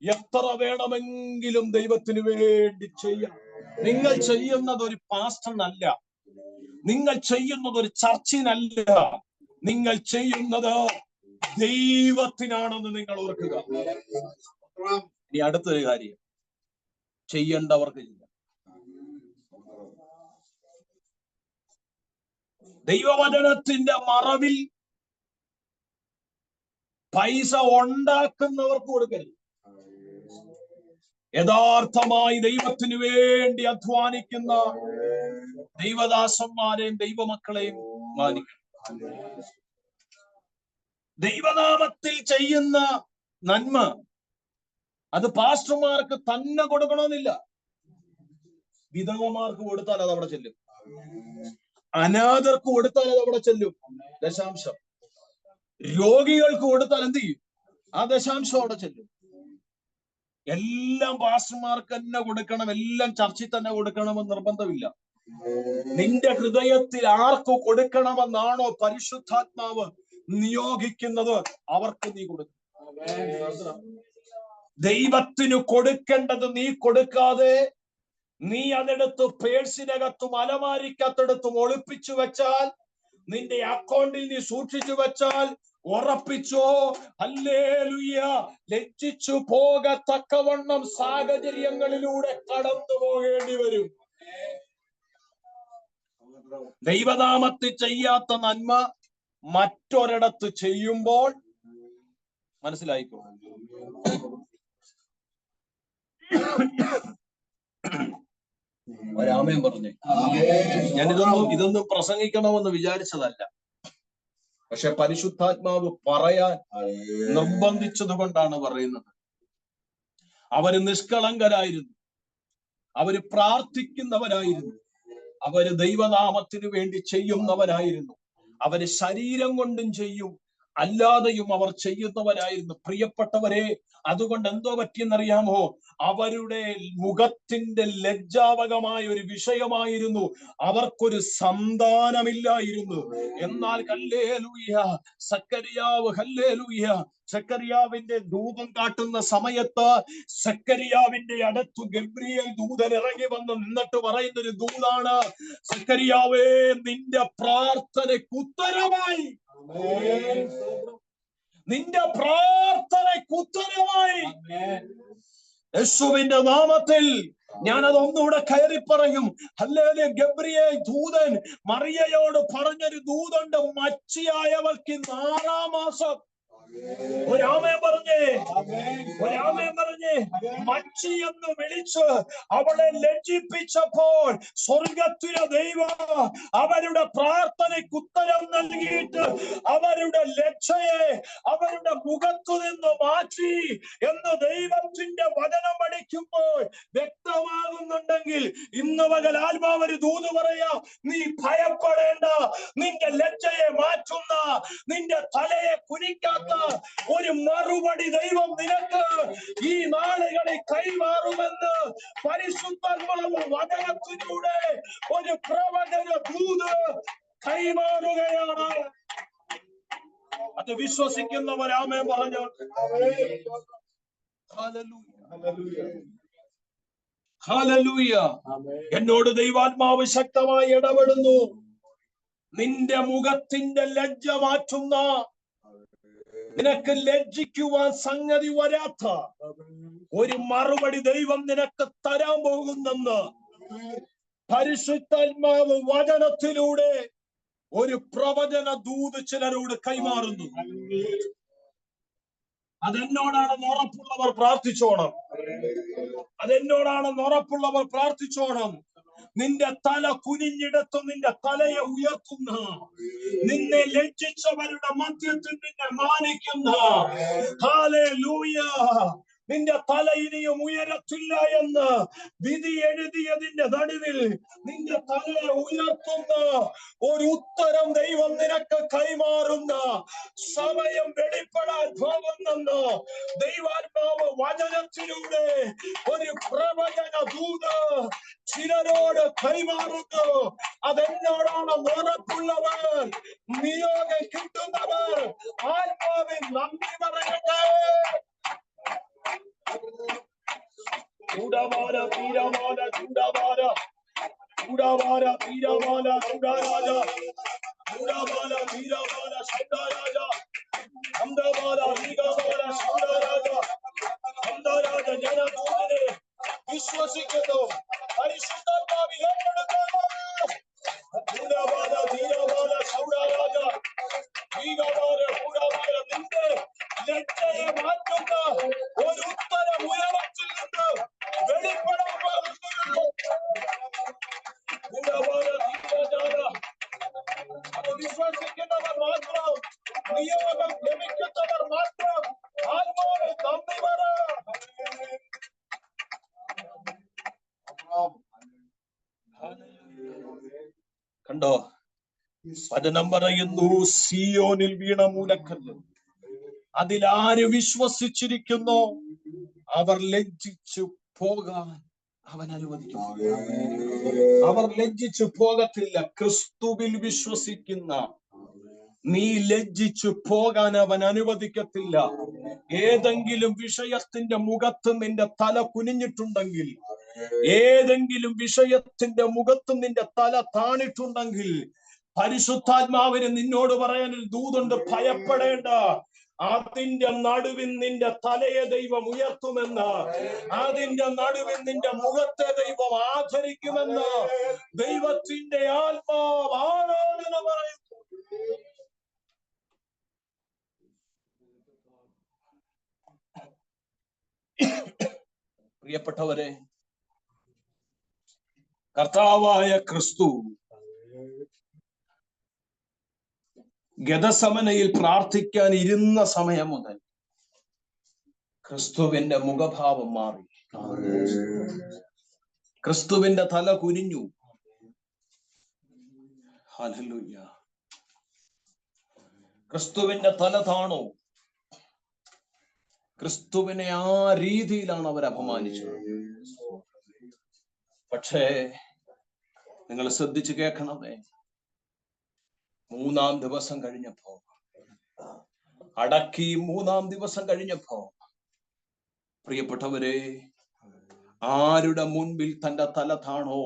എത്ര വേണമെങ്കിലും ദൈവത്തിന് വേണ്ടി ചെയ്യാം. നിങ്ങൾ ചെയ്യുന്നത് ഒരു പാസ്റ്ററിനല്ല, നിങ്ങൾ ചെയ്യുന്നത് ഒരു ചർച്ചിനല്ല, നിങ്ങൾ ചെയ്യുന്നത് ദൈവത്തിനാണെന്ന് നിങ്ങൾ ഓർക്കുക. ഇനി അടുത്തൊരു കാര്യം, ചെയ്യേണ്ടവർക്ക് ചെയ്യാം. ദൈവവചനത്തിന്റെ മറവിൽ പൈസ ഉണ്ടാക്കുന്നവർക്ക് കൊടുക്കരുത്. യഥാർത്ഥമായി ദൈവത്തിന് വേണ്ടി അധ്വാനിക്കുന്ന ദൈവദാസന്മാരെയും ദൈവമക്കളെയും മാനിക്കണം. ദൈവനാമത്തിൽ ചെയ്യുന്ന നന്മ അത് പാസ്റ്റർമാർക്ക് തന്നെ കൊടുക്കണമെന്നില്ല. വിധവമാർക്ക് കൊടുത്താൽ അത് അവിടെ ചെല്ലും, അനാഥർക്ക് കൊടുത്താൽ അത് അവിടെ ചെല്ലും, ദശാംശം. രോഗികൾക്ക് കൊടുത്താൽ എന്ത് ചെയ്യും? ആ ദശാംശം അവിടെ ചെല്ലും. എല്ലാം പാസ്റ്റർമാർക്ക് തന്നെ കൊടുക്കണം, എല്ലാം ചർച്ചിൽ തന്നെ കൊടുക്കണമെന്ന് നിർബന്ധമില്ല. നിന്റെ ഹൃദയത്തിൽ ആർക്ക് കൊടുക്കണമെന്നാണോ പരിശുദ്ധാത്മാവ് നിയോഗിക്കുന്നത് അവർക്ക് നീ കൊടുക്കും. ദൈവത്തിന് കൊടുക്കേണ്ടത് നീ കൊടുക്കാതെ നീ അതെടുത്ത് പേഴ്സിനകത്തും അലമാരിക്കകത്തെടുത്തും ഒളിപ്പിച്ചു വെച്ചാൽ, നിന്റെ അക്കൗണ്ടിൽ നീ സൂക്ഷിച്ചു വെച്ചാൽ, ഉറപ്പിച്ചോ, ഹല്ലേലൂയ, ലജ്ജിച്ചു പോകത്തക്കവണ്ണം സാഹചര്യങ്ങളിലൂടെ കടന്നു പോകേണ്ടി വരും. ദൈവനാമത്തിൽ ചെയ്യാത്ത നന്മ മറ്റൊരിടത്ത് ചെയ്യുമ്പോൾ മനസ്സിലായിക്കോ. ഒരാമയും പറഞ്ഞേ. ഞാൻ ഇതൊന്നും പ്രസംഗിക്കണമെന്ന് വിചാരിച്ചതല്ല, പക്ഷെ പരിശുദ്ധാത്മാവ് പറയാൻ നിർബന്ധിച്ചത് കൊണ്ടാണ് പറയുന്നത്. അവര് നിഷ്കളങ്കരായിരുന്നു, അവര് പ്രാർത്ഥിക്കുന്നവരായിരുന്നു, അവര് ദൈവനാമത്തിന് വേണ്ടി ചെയ്യുന്നവരായിരുന്നു, അവര് ശരീരം കൊണ്ടും ചെയ്യും അല്ലാതെയും അവർ ചെയ്യുന്നവരായിരുന്നു. പ്രിയപ്പെട്ടവരെ, അതുകൊണ്ട് എന്തോ പറ്റിയെന്നറിയാമോ? അവരുടെ മുഖത്തിന്റെ ലജ്ജാവകമായ ഒരു വിഷയമായിരുന്നു അവർക്കൊരു സന്താനമില്ലായിരുന്നു. എന്നാൽ ഹല്ലേലൂയ, സക്കറിയാവ്, ഹല്ലേലൂയ, സക്കറിയാവിന്റെ ധൂപം കാട്ടുന്ന സമയത്ത് സക്കറിയാവിന്റെ അടുത്ത് ഗബ്രിയേൽ ദൂതൻ ഇറങ്ങി വന്ന് നിന്നിട്ട് പറയുന്നൊരു ദൂതാണ്, സക്കറിയാവേ, നിന്റെ പ്രാർത്ഥനയ്ക്ക് ഉത്തരമായി, നിന്റെ പ്രാർത്ഥനയ്ക്ക് ഉത്തരമായി. യേശുവിന്റെ നാമത്തിൽ ഞാനത് ഒന്നുകൂടെ കയറി പറയും. ഹല്ലേലൂയ. ഗബ്രിയേൽ ദൂതൻ മറിയയോട് പറഞ്ഞൊരു ദൂതുണ്ട്, മച്ചിയായവൾക്ക് 6-ാം മാസം. ഒരാമേൻ പറഞ്ഞേ, ഒരാമേൻ പറഞ്ഞേ. മച്ചി എന്ന് വിളിച്ച് അവളെ ലജ്ജിപ്പിച്ചപ്പോൾ സ്വർഗത്തിലെ ദൈവം അവരുടെ പ്രാർത്ഥനയ്ക്ക് ഉത്തരം നൽകിയിട്ട് അവരുടെ ലജ്ജയെ അവരുടെ മുഖത്തു നിന്ന് മാറ്റി എന്ന് ദൈവത്തിന്റെ വചനം പഠിക്കുമ്പോൾ വ്യക്തമാകുന്നുണ്ടെങ്കിൽ ഇന്ന് പകൽ ആത്മാവൊരു ദൂത് പറയാ, നീ ഭയപ്പെടേണ്ട. നിന്റെ ലജ്ജയെ മാറ്റുന്ന, നിന്റെ തലയെ കുനിക്കാത്ത ഒരു മറുപടി ദൈവം നിനക്ക് ഈ നാളുകളിൽ കൈമാറുമെന്ന് പരിശുദ്ധാത്മാവ് വചനത്തിലൂടെ ഒരു പ്രവചന ദൂത് കൈമാറുകയാണ്. അത് വിശ്വസിക്കുന്നവരാമേൻ പറഞ്ഞു. ഹല്ലേലൂയ. എന്നോട് ദൈവാത്മാവ് ശക്തമായി ഇടപെടുന്നു. നിന്റെ മുഖത്തിന്റെ ലജ്ജ മാറ്റുന്ന, നിനക്ക് ലജ്ജിക്കുവാൻ സംഗതി വരാത്ത ഒരു മറുപടി ദൈവം നിനക്ക് തരാൻ പോകുന്നെന്ന് പരിശുദ്ധാത്മാവ് വചനത്തിലൂടെ ഒരു പ്രവചന ദൂത് ചിലരോട് കൈമാറുന്നു. അതെന്നോടാണെന്ന് ഉറപ്പുള്ളവർ പ്രാർത്ഥിച്ചോണം. അതെന്നോടാണെന്ന് ഉറപ്പുള്ളവർ പ്രാർത്ഥിച്ചോണം. നിന്റെ തല കുനിഞ്ഞിടത്ത് നിന്റെ തലയെ ഉയർത്തുന്ന, നിന്നെ ലജ്ജിച്ചവരുടെ മധ്യത്തിൽ നിന്നെ മാനിക്കുന്ന, ഹല്ലേലൂയ, നിന്റെ തല ഇനിയും ഉയരത്തില്ല എന്ന് വിധി എഴുതിയതിന്റെ നടുവിൽ നിന്റെ തലയെ ഉയർത്തുന്ന ഒരു ഉത്തരം ദൈവം നിനക്ക് കൈമാറുന്ന സമയം വെളിപ്പെടാൻ പോകുന്നെന്ന് ദൈവാത്മാവ് വചനത്തിലൂടെ ഒരു പ്രവചന ദൂത് ചിലരോട് കൈമാറുന്നു. അതെന്നോടാണ് ഉറപ്പുള്ളവർ, നിയോഗം കിട്ടുന്നവർ ആത്മാവിൽ നന്ദി പറയട്ടെ. ചൂടവാര തീരവാര ചൂടവാര ചൂടവാര തീരവാര ചൂടരാജ ചൂടവാര തീരവാര ശബ്ദരാജ അന്തവാര തീരവാര ശബ്ദരാജ അന്തരാജ ജനദൂതനെ വിശ്വസിക്കുന്നു. പരിശുദ്ധാത്മാവിൽ ഏറ്റെടുക്കുന്നു. ചൂടവാര തീരവാര ശബ്ദരാജ തീരവാര ചൂടവാര നിന്റെ ലജ്ജയെ മാറ്റുന്ന ഒരു ഉത്തരം ഉയരത്തിൽ നിന്ന് വെളിപ്പെടാൻ പോകുന്നു. അത് വിശ്വസിക്കുന്നവർ മാത്രം നിയോഗം ലഭിക്കും. അതുകൊണ്ട് വചനം പറയുന്നു, സിയോനിൽ വീണ മൂലക്കല്ല്, അതിലാര് വിശ്വസിച്ചിരിക്കുന്നു അവർ ലജ്ജിച്ചു പോകാൻ അവൻ അനുവദിക്കും. അവർ ലജ്ജിച്ചു പോകത്തില്ല. ക്രിസ്തുവിൽ വിശ്വസിക്കുന്ന നീ ലജ്ജിച്ചു പോകാൻ അവൻ അനുവദിക്കത്തില്ല. ഏതെങ്കിലും വിഷയത്തിന്റെ മുഖത്ത് നിന്റെ തല കുനിഞ്ഞിട്ടുണ്ടെങ്കിൽ, ഏതെങ്കിലും വിഷയത്തിന്റെ മുഖത്ത് നിന്റെ തല താണിട്ടുണ്ടെങ്കിൽ, പരിശുദ്ധാത്മാവിന് നിന്നോട് പറയാൻ ഒരു ദൂതുണ്ട്. ഭയപ്പെടേണ്ട. അതിന്റെ നടുവിൽ നിന്റെ തലയെ ദൈവം ഉയർത്തുമെന്ന്, അതിന്റെ നടുവിൽ നിന്റെ മുഖത്തെ ദൈവം ആദരിക്കുമെന്ന് ദൈവത്തിന്റെ ആത്മാവ് ആരാധന പറയുന്നു. പ്രിയപ്പെട്ടവരെ, കർത്താവായ ക്രിസ്തു ഗെഥസമനയിൽ പ്രാർത്ഥിക്കാൻ ഇരുന്ന സമയം മുതൽ ക്രിസ്തുവിന്റെ മുഖഭാവം മാറി. ക്രിസ്തുവിന്റെ തല കുനിഞ്ഞു. ഹല്ലേലൂയ. ക്രിസ്തുവിന്റെ തല താണു. ക്രിസ്തുവിനെ ആ രീതിയിലാണ് അവർ അപമാനിച്ചത്. പക്ഷേ നിങ്ങൾ ശ്രദ്ധിച്ചു കേൾക്കണമേ, 3-ാം ദിവസം കഴിഞ്ഞപ്പോ, അടക്കി 3-ാം ദിവസം കഴിഞ്ഞപ്പോ, പ്രിയപ്പെട്ടവരെ, ആരുടെ മുൻപിൽ തന്റെ തല താണോ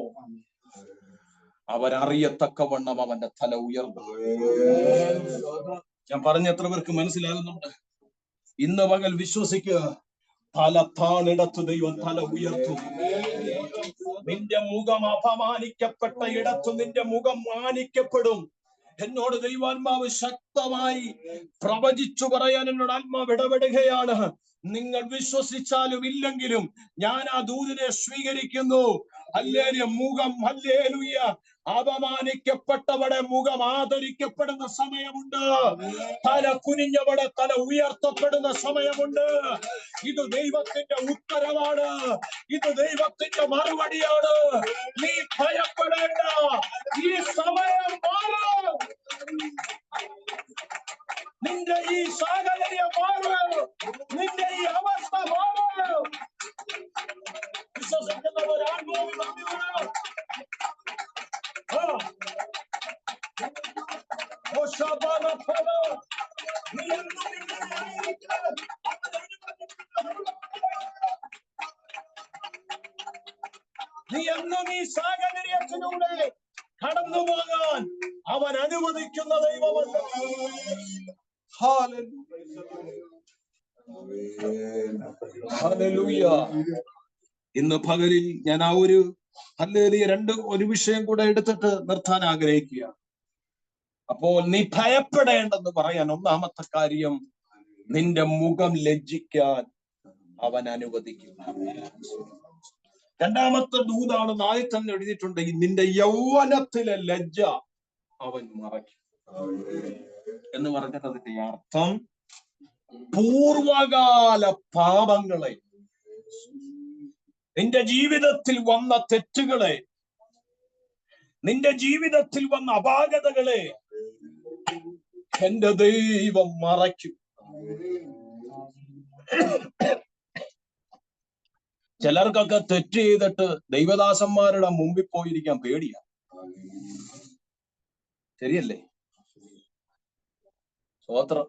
അവരറിയത്തക്കവണ്ണം അവന്റെ തല ഉയർന്നു. ഞാൻ പറഞ്ഞ എത്ര പേർക്ക് മനസ്സിലാകുന്നുണ്ട്? ഇന്ന് പകൽ വിശ്വസിക്കുക, തല താണിടത്ത് ദൈവം തല ഉയർത്തും. നിന്റെ മുഖം അപമാനിക്കപ്പെട്ട ഇടത്ത് നിന്റെ മുഖം മാനിക്കപ്പെടും. എന്നോട് ദൈവാത്മാവ് ശക്തമായി പ്രവചിച്ചു പറയാൻ എന്നോട് ആത്മാവ് ഇടപെടുകയാണ്. നിങ്ങൾ വിശ്വസിച്ചാലും ഇല്ലെങ്കിലും ഞാൻ ആ ദൂതിനെ സ്വീകരിക്കുന്നു. ഹല്ലേലൂയ. മുഖം, ഹല്ലേലൂയ, അപമാനിക്കപ്പെട്ടവടെ മുഖം ആദരിക്കപ്പെടുന്ന സമയമുണ്ട്. തല കുനിഞ്ഞവടെ തല ഉയർത്തപ്പെടുന്ന സമയമുണ്ട്. ഇത് ദൈവത്തിന്റെ ഉത്തരവാണ്. ഇത് ദൈവത്തിന്റെ മറുപടിയാണ്. നീ ഭയപ്പെടേണ്ട. ഈ സമയം മാറും. നിന്റെ ഈ സാഹചര്യം മാറും. നിന്റെ ഈ അവസ്ഥ മാറും. വിശ്വസിക്കുന്നവർ ആത്മാവിൽ നന്ദി പറയണം. നീ എന്നും ഈ സാഹചര്യത്തിലൂടെ കടന്നു പോകാൻ അവൻ അനുവദിക്കുന്ന ദൈവമല്ല. ഹല്ലേലൂയ. ഇന്ന് പകലിൽ ഞാൻ ആ ഒരു ഒരു വിഷയം കൂടെ എടുത്തിട്ട് നിർത്താൻ ആഗ്രഹിക്കുക. അപ്പോൾ നീ ഭയപ്പെടേണ്ടെന്ന് പറയാൻ ഒന്നാമത്തെ കാര്യം, നിന്റെ മുഖം ലജ്ജിക്കാൻ അവൻ അനുവദിക്കില്ല. രണ്ടാമത്തെ ദൂതാണ് 4 തന്നെ എഴുതിയിട്ടുണ്ട്, നിന്റെ യൗവനത്തിലെ ലജ്ജ അവൻ മറയ്ക്കും എന്ന് പറഞ്ഞിട്ട് അതിന്റെ അർത്ഥം പൂർവകാല പാപങ്ങളെ, നിന്റെ ജീവിതത്തിൽ വന്ന തെറ്റുകളെ, നിന്റെ ജീവിതത്തിൽ വന്ന അപാകതകളെ എന്റെ ദൈവം മറയ്ക്കും. ചിലർക്കൊക്കെ തെറ്റ് ചെയ്തിട്ട് ദൈവദാസന്മാരുടെ മുമ്പിൽ പോയിരിക്കാൻ പേടിയാ. ശരിയല്ലേ? സ്തോത്രം.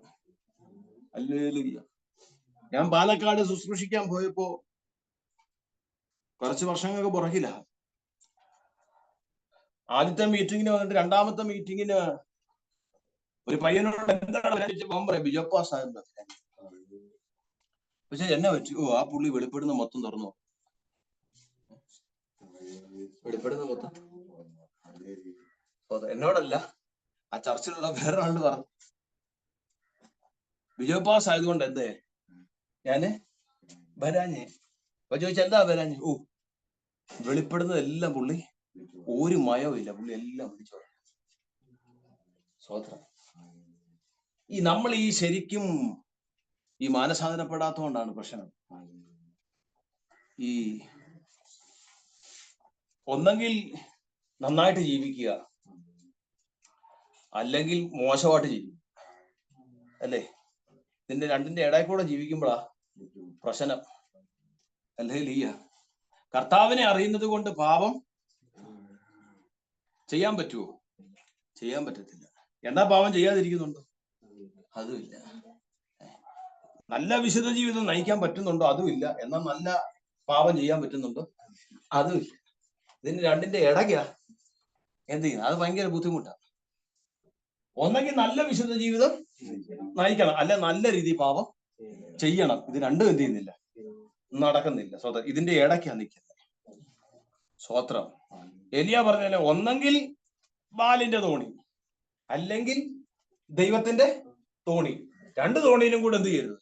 ഹല്ലേലൂയ. ഞാൻ പാലക്കാട് ശുശ്രൂഷിക്കാൻ പോയപ്പോ കുറച്ച് വർഷങ്ങൾക്ക് പുറകില, ആദ്യത്തെ മീറ്റിങ്ങിന് വന്നിട്ട് 2ാമത്തെ മീറ്റിങ്ങിന് ഒരു പയ്യനോട് എന്താണ് പറയാം, ബിജോപ്പാസ് ആയിരുന്നു. പക്ഷെ എന്നെ പറ്റി, ആ പുള്ളി വെളിപ്പെടുന്ന മൊത്തം തുറന്നു. വെളിപ്പെടുന്ന മൊത്തം എന്നോടല്ല, ആ ചർച്ചിലുള്ള വേറൊരാളോട് പറഞ്ഞു, ബിജോപ്പാസ് ആയതുകൊണ്ട് എന്തേ ഞാന് വരാഞ്ഞേ. അപ്പൊ ചോദിച്ചാൽ എന്താ വരാഞ്ഞ്? വെളിപ്പെടുന്നതെല്ലാം പുള്ളി ഒരു മയവും ഇല്ല, പുള്ളി എല്ലാം വിളിച്ചു. സ്വതന്ത്രം. നമ്മൾ ഈ ശരിക്കും ഈ മാനസാന്തരപ്പെടാത്തതുകൊണ്ടാണ് പ്രശ്നം. ഈ ഒന്നെങ്കിൽ നന്നായിട്ട് ജീവിക്കുക, അല്ലെങ്കിൽ മോശമായിട്ട് ജീവിക്കും. അല്ലേ? ഇതിന്റെ രണ്ടിന്റെ ഇടയിൽ കൂടെ ജീവിക്കുമ്പോഴാ പ്രശ്നം. അല്ലേ ലീയ? കർത്താവിനെ അറിയുന്നത് കൊണ്ട് പാപം ചെയ്യാൻ പറ്റുമോ? ചെയ്യാൻ പറ്റത്തില്ല. എന്നാ പാപം ചെയ്യാതിരിക്കുന്നുണ്ടോ? അതുമില്ല. നല്ല വിശുദ്ധ ജീവിതം നയിക്കാൻ പറ്റുന്നുണ്ടോ? അതുമില്ല. എന്നാൽ നല്ല പാപം ചെയ്യാൻ പറ്റുന്നുണ്ടോ? അതുമില്ല. ഇതിന് രണ്ടിന്റെ ഇടയ്ക്കാ എന്ത് ചെയ്യുന്നത്? അത് ഭയങ്കര ബുദ്ധിമുട്ടാണ്. ഒന്നെങ്കിൽ നല്ല വിശുദ്ധ ജീവിതം നയിക്കണം, അല്ലെ നല്ല രീതിയിൽ പാപം ചെയ്യണം. ഇത് രണ്ടും എന്ത് ചെയ്യുന്നില്ല, നടക്കുന്നില്ല. സ്വതം ഇതിന്റെ ഇടയ്ക്കാ നിൽക്കുന്നത്. സ്വത്രം എലിയ പറഞ്ഞാല് ഒന്നെങ്കിൽ ബാലിന്റെ തോണി, അല്ലെങ്കിൽ ദൈവത്തിന്റെ തോണി. രണ്ട് തോണിയിലും കൂടെ എന്ത് ചെയ്യരുത്,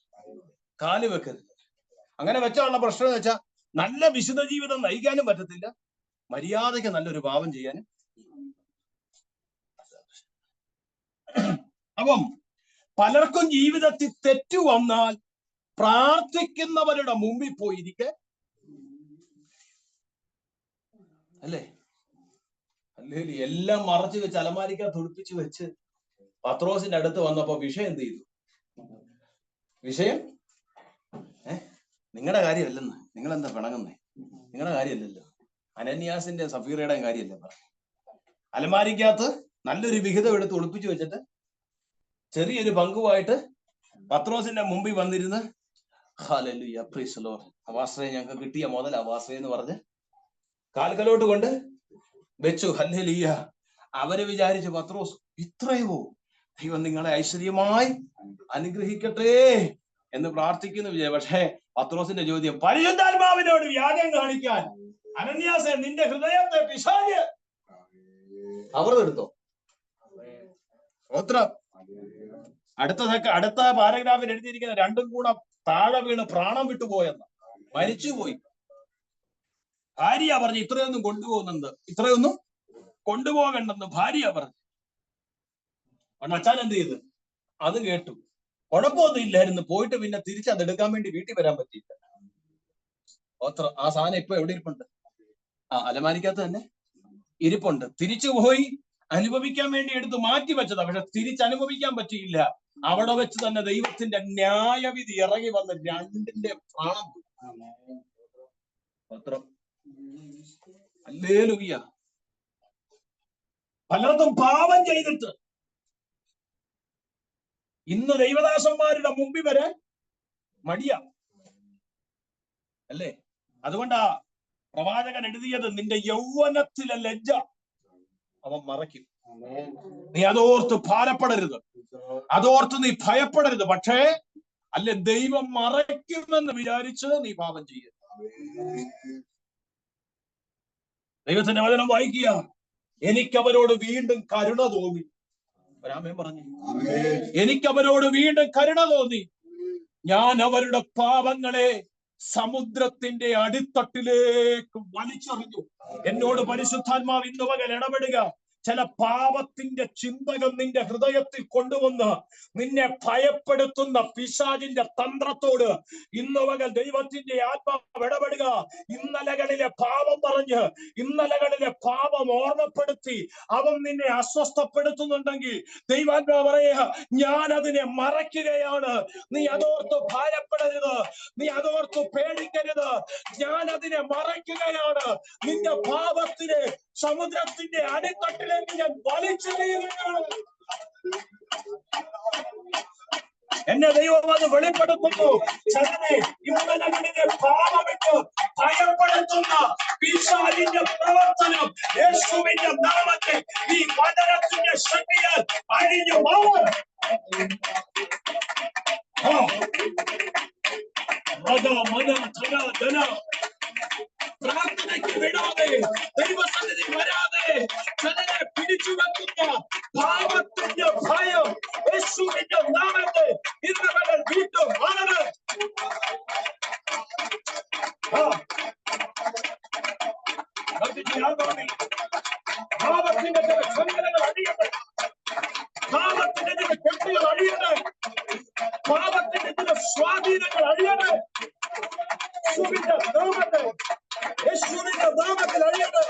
കാല് വെക്കരുത്. അങ്ങനെ വെച്ചാലുള്ള പ്രശ്നം എന്ന് വെച്ചാൽ നല്ല വിശുദ്ധ ജീവിതം നയിക്കാനും പറ്റത്തില്ല, മര്യാദയ്ക്ക് നല്ലൊരു പാപം ചെയ്യാനും. അപ്പം പലർക്കും ജീവിതത്തിൽ തെറ്റു വന്നാൽ പ്രാർത്ഥിക്കുന്നവരുടെ മുമ്പിൽ പോയിരിക്കെ, അല്ലേ? അല്ലെങ്കിൽ എല്ലാം മറച്ചു വെച്ച് അലമാരിക്ക തുടിപ്പിച്ചു വെച്ച് പത്രോസിന്റെ അടുത്ത് വന്നപ്പോ വിഷയം എന്ത് ചെയ്തു? വിഷയം നിങ്ങളുടെ കാര്യമല്ലെന്ന്. നിങ്ങൾ എന്താ പിണങ്ങുന്നേ? നിങ്ങളുടെ കാര്യമല്ലല്ലോ. അനന്യാസിന്റെ സഫീറയുടെയും കാര്യമല്ലേ പറഞ്ഞു. അലമാരിക്കകത്ത് നല്ലൊരു വിഹിതം എടുത്ത് ഒളിപ്പിച്ചു വെച്ചിട്ട് ചെറിയൊരു പങ്കുമായിട്ട് പത്രോസിന്റെ മുമ്പിൽ വന്നിരുന്ന് ഹല്ലേലൂയ പ്രൈസ് ദി ലോർഡ്, അവാശ്രയം ഞങ്ങൾക്ക് കിട്ടിയ മുതലാ അവാശ്രയം എന്ന് പറഞ്ഞ് കാൽക്കലോട്ട് കൊണ്ട് വെച്ചു. ഹല്ലേലൂയ. അവര് വിചാരിച്ചു പത്രോസ് ഇത്രയോ, ദൈവം നിങ്ങളെ ഐശ്വര്യമായി അനുഗ്രഹിക്കട്ടെ എന്ന് പ്രാർത്ഥിക്കുന്നു വിജയ. പക്ഷേ പത്രോസിന്റെ ചോദ്യം, പരിശുദ്ധാത്മാവിനോട് വ്യാജം കാണിക്കാൻ അനന്യാസേ നിന്റെ ഹൃദയത്തെ പിശാച് അവർന്നെടുത്തോ? സ്തോത്രം. അടുത്ത പാരഗ്രാഫിൽ എഴുതിയിരിക്കുന്ന രണ്ടും കൂടെ താഴെ വീണ് പ്രാണം വിട്ടുപോയെന്ന്, മരിച്ചുപോയി. ഭാര്യ പറഞ്ഞു ഇത്രയൊന്നും കൊണ്ടുപോകുന്നുണ്ട്, ഇത്രയൊന്നും കൊണ്ടുപോകണ്ടെന്ന് ഭാര്യ പറഞ്ഞു. അച്ഛൻ എന്ത് ചെയ്ത്? അത് കേട്ടു. കുഴപ്പമൊന്നും ഇല്ലായിരുന്നു. പോയിട്ട് പിന്നെ തിരിച്ചതെടുക്കാൻ വേണ്ടി വീട്ടിൽ വരാൻ പറ്റിയില്ല. ആ സാധനം ഇപ്പൊ എവിടെ ഇരിപ്പുണ്ട്? അലമാരിക്കകത്ത് തന്നെ ഇരിപ്പുണ്ട്. തിരിച്ചു പോയി അനുഭവിക്കാൻ വേണ്ടി എടുത്ത് മാറ്റി വെച്ചതാ. പക്ഷെ തിരിച്ചനുഭവിക്കാൻ പറ്റിയില്ല. അവിടെ വെച്ച് തന്നെ ദൈവത്തിന്റെ ന്യായവിധി ഇറങ്ങി വന്ന് രണ്ടിന്റെ പ്രാണം. ഹല്ലേലൂയ. പലർക്കും പാപം ചെയ്തിട്ട് ഇന്ന് ദൈവദാസന്മാരുടെ മുമ്പിൽ വരാൻ മടിയാ, അല്ലേ? അതുകൊണ്ടാ പ്രവാചകൻ എഴുതിയത്, നിന്റെ യൗവനത്തിലെ ലജ്ജ അവൻ മറയ്ക്കും. നീ അതോർത്ത് ഭാരപ്പെടരുത്, അതോർത്ത് നീ ഭയപ്പെടരുത്. പക്ഷേ അല്ലെ ദൈവം മറയ്ക്കുമെന്ന് വിചാരിച്ച് നീ പാപം ചെയ്യരുത്. ദൈവത്തിന്റെ വചനം വായിക്കുക. എനിക്കവരോട് വീണ്ടും കരുണ തോന്നി. രാമൻ പറഞ്ഞു, എനിക്കവരോട് വീണ്ടും കരുണ തോന്നി. ഞാൻ അവരുടെ പാപങ്ങളെ സമുദ്രത്തിന്റെ അടിത്തട്ടിലേക്ക് വലിച്ചെറിഞ്ഞു. എന്നോട് പരിശുദ്ധാത്മാവ് ഇന്ന് പകൽ ഇടപെടുക. ചില പാപത്തിന്റെ ചിന്തകൾ നിന്റെ ഹൃദയത്തിൽ കൊണ്ടുവന്ന് നിന്നെ ഭയപ്പെടുത്തുന്ന പിശാചിന്റെ തന്ത്രത്തോട് ഇന്ന് പകൽ ദൈവത്തിന്റെ ആത്മാവ് ഇടപെടുക. ഇന്നലകളിലെ പാപം പറഞ്ഞ്, ഇന്നലകളിലെ പാപം ഓർമ്മപ്പെടുത്തി അവൻ നിന്നെ അസ്വസ്ഥപ്പെടുത്തുന്നുണ്ടെങ്കിൽ ദൈവാത്മാവ് പറയുക, ഞാൻ അതിനെ മറയ്ക്കുകയാണ്. നീ അതോർത്ത് ഭാരപ്പെടരുത്, നീ അതോർത്ത് പേടിക്കരുത്. ഞാൻ അതിനെ മറയ്ക്കുകയാണ്. നിന്റെ പാപത്തിനെ സമുദ്രത്തിന്റെ അടിത്തട്ടിലേക്ക് ഞാൻ വലിച്ചെറിയുകയാണ്. എന്നെ ദൈവം അത് വെളിപ്പെടുത്തുന്നു. ചലനെ ഇന്നലകളിലെ പാപമിട്ട് ഭയപ്പെടുത്തുന്ന പിശാചിന്റെ പ്രവർത്തനം യേശുവിന്റെ നാമത്തിൽ ഈ വചനത്തിന്റെ ശക്തിയാൽ അഴിഞ്ഞു മാറും. പ്രാർത്ഥനയ്ക്ക് വിടാതെ, ദൈവസന്നിധി വരാതെ ചിലരെ പിടിച്ചു വെക്കുന്ന പാപത്തിന്റെ ഭയം യേശുവിന്റെ നാമത്തിൽ ഇന്ന് പകൽ വീണ്ടും മാറരുത്. പാപത്തിന്റെ ചില ചങ്ങലകൾ അഴിയട്ടെ, പാപത്തിന്റെ ചില കെട്ടുകൾ അഴിയട്ടെ, പാപത്തിന്റെ ചില സ്വാധീനങ്ങൾ അഴിയട്ടെ. യേശുവിന്റെ നാമത്തിൽ, യേശുവിന്റെ നാമത്തിൽ അഴിയട്ടെ.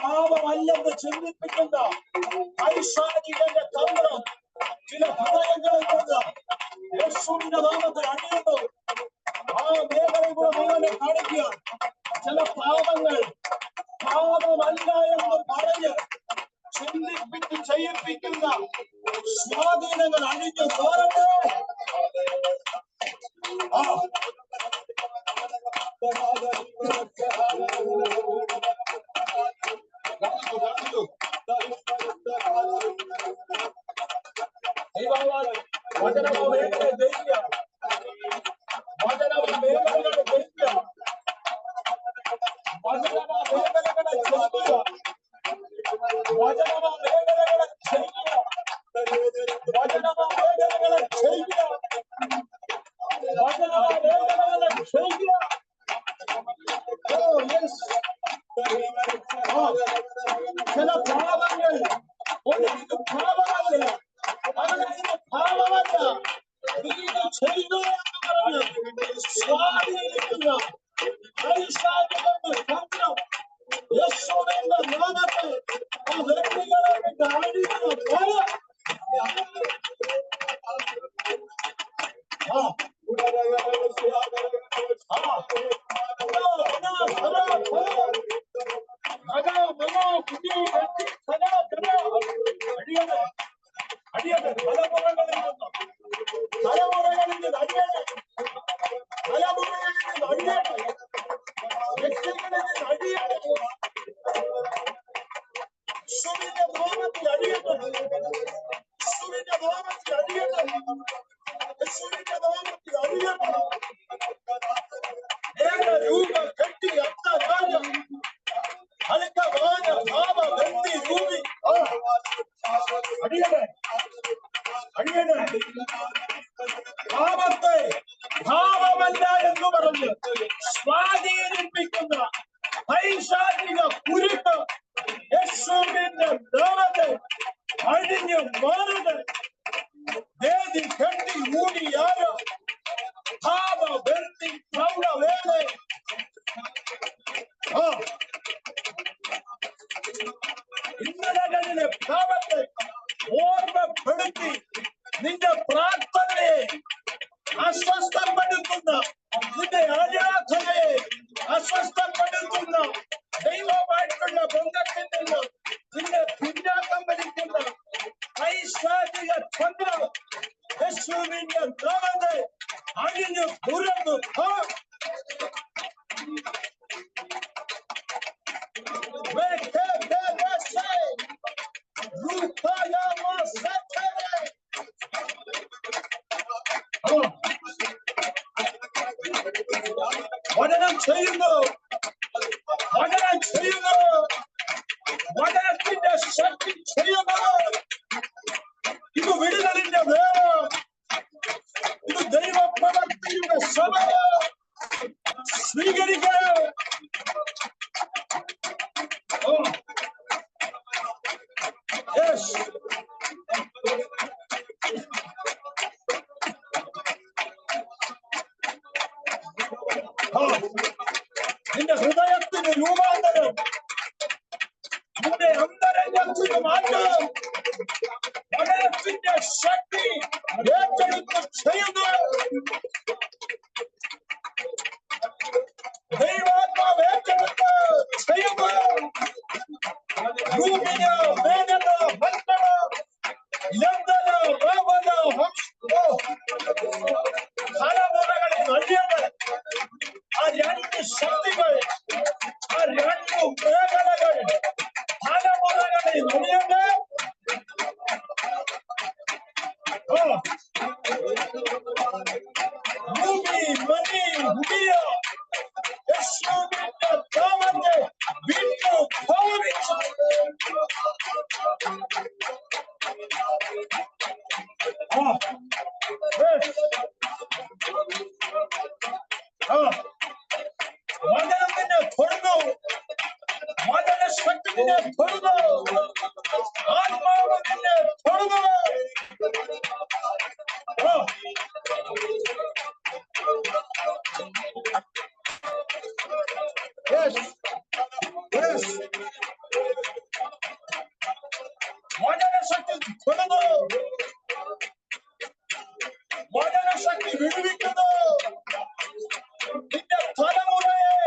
പാപമല്ലെന്ന് ചിന്തിപ്പിക്കുന്ന ഐശ്വര്യത്തിന്റെ തന്ത്രം ചില ഹൃദയങ്ങളിൽ നിന്ന് യേശുവിന്റെ നാമത്തിൽ അണിയുന്നു. ആ മേഖലയിൽ കൂടെ കാണിക്കുക. ചില പാപങ്ങൾ പാപമല്ല എന്ന് പറഞ്ഞ് ചിന്തിപ്പിച്ച് ചെയ്യിപ്പിക്കുന്ന സ്വാധീനങ്ങൾ അണിഞ്ഞു പോരട്ടെ. ചില പാപങ്ങൾ ഒന്നിനും പാപമല്ല, അവനതിന് പാപമല്ല, നീ ചെയ്തു എന്ന് പറഞ്ഞ് സ്വാധീനിക്കുന്ന ഐശ്വര്യത്തിന്റെ തന്ത്രം യേശുവിന്റെ നാമത്തിൽ ആ വ്യക്തികളെ വിട്ട് അഴിയുന്ന പോലെ പാപത്തെ പാപമല്ല എന്ന് പറഞ്ഞ് സ്വാധീനിപ്പിക്കുന്ന പൈശാചിക കുരുട്ട് യേശുവിന്റെ നാമത്തിൽ അഴിഞ്ഞു മാറുന്നത്. വേദി കെട്ടി മൂടിയാലോ പാപ വെറുതി പ്രൗഢവേദ ഇന്നലകളിലെ പാപത്തെ ഓർമ്മപ്പെടുത്തി നിന്റെ പ്രാർത്ഥനയെ അസ്വസ്ഥപ്പെടുത്തുന്ന, നിന്റെ ആരാധനയെ അസ്വസ്ഥപ്പെടുത്തുന്ന, ദൈവമായിട്ടുള്ള ബന്ധത്തിൽ നിന്ന് നിന്നെ പിന്നാക്കം വലിക്കുന്ന ഐശ്വര്യ ചന്ദ്രൻ യേശുവിന്റെ നാമത്തിൽ അഴിഞ്ഞു തുറന്നു. വചനം ചെയ്യുന്നു, വചനം ചെയ്യുന്നു, വചനത്തിന്റെ ശക്തി ചെയ്യുന്നു. ഇത് വിടുതലിന്റെ നേരം, ഇത് ദൈവ പ്രവൃത്തിയുടെ സമയം. സ്വീകരിക്കുക. നിന്റെ ഹൃദയത്തിന് രൂപാന്തരം, നിന്റെ അന്തരംഗത്തിന് മാറ്റം വചനത്തിന്റെ ശക്തി ഏറ്റെടുത്ത് ചെയ്യുന്നു. ദൈവാത്മാവ് ഏറ്റെടുത്ത് ചെയ്യുന്നു. ഭൂമിയ വേദന ഭക്തന ലബ്ധന റവന തലമുറകളിൽ അഴിയണം. ആ രണ്ട് ശക്തികൾ നിന്നെ തൊടുന്നു. ആത്മാവ് നിന്നെ തൊടുന്നു. വചനശക്തി തൊടുന്നു. വചനശക്തി വിടുവിക്കുന്നു. നിന്റെ തലമുറയെ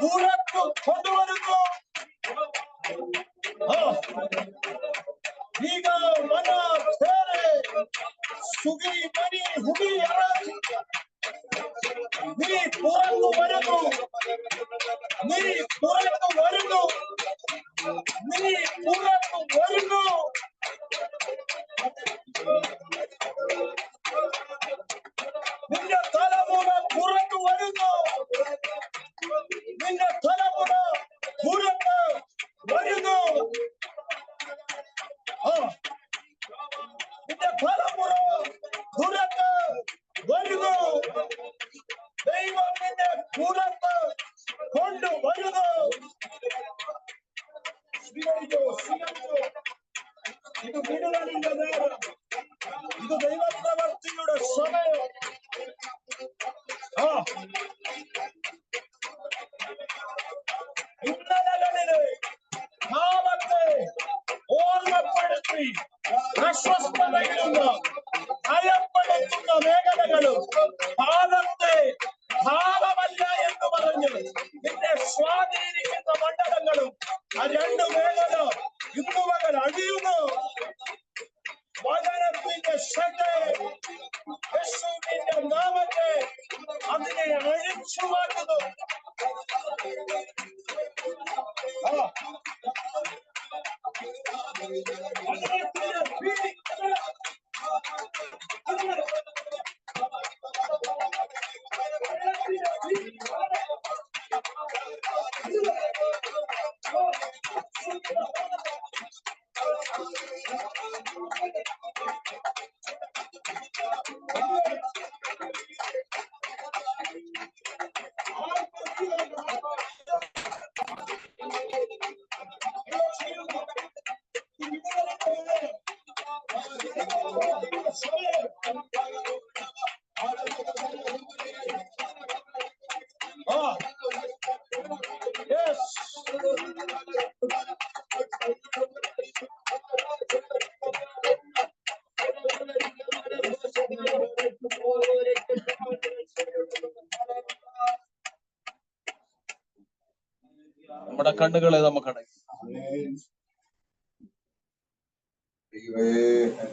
പുറത്തു കൊണ്ടുവരുന്നു. നീ പുറത്തു വരുന്നു. നീ പുറത്തു വരുന്നു. നീ പുറത്തു വരുന്നു. നിന്റെ തലമുറ പുറത്തു വരുന്നു. നിന്റെ തലമുറ പുറത്ത് വരുന്നു. നിന്റെ തലമുറ പുറത്ത് വരുന്നു. ദൈവം നിന്നെ പുറത്ത് കൊണ്ടുവരുന്നു. ഇത് വിടുതലിന്റെ നേരം. ഇത് ദൈവപ്രവർത്തിയുടെ സമയം. ഇന്നലകളിലെ പാപത്തെ ഓർമ്മപ്പെടുത്തി അസ്വസ്ഥതയിലുള്ള ഭയപ്പെടുത്തുന്ന മേഖലകളും പാപത്തെ പാപമല്ല എന്ന് പറഞ്ഞ് നിന്നെ സ്വാധീനിക്കുന്ന മണ്ഡലങ്ങളും ആ രണ്ട് മേഖല ഇന്നു മകൻ അഴിയുന്നു. വചനത്തിന്റെ ശക്തി യേശുവിന്റെ നാമത്തെ അതിനെ അഴിച്ചു മാറ്റുന്നു. നമ്മുടെ കണ്ണുകളെ നമുക്ക് അടയ്ക്കാം.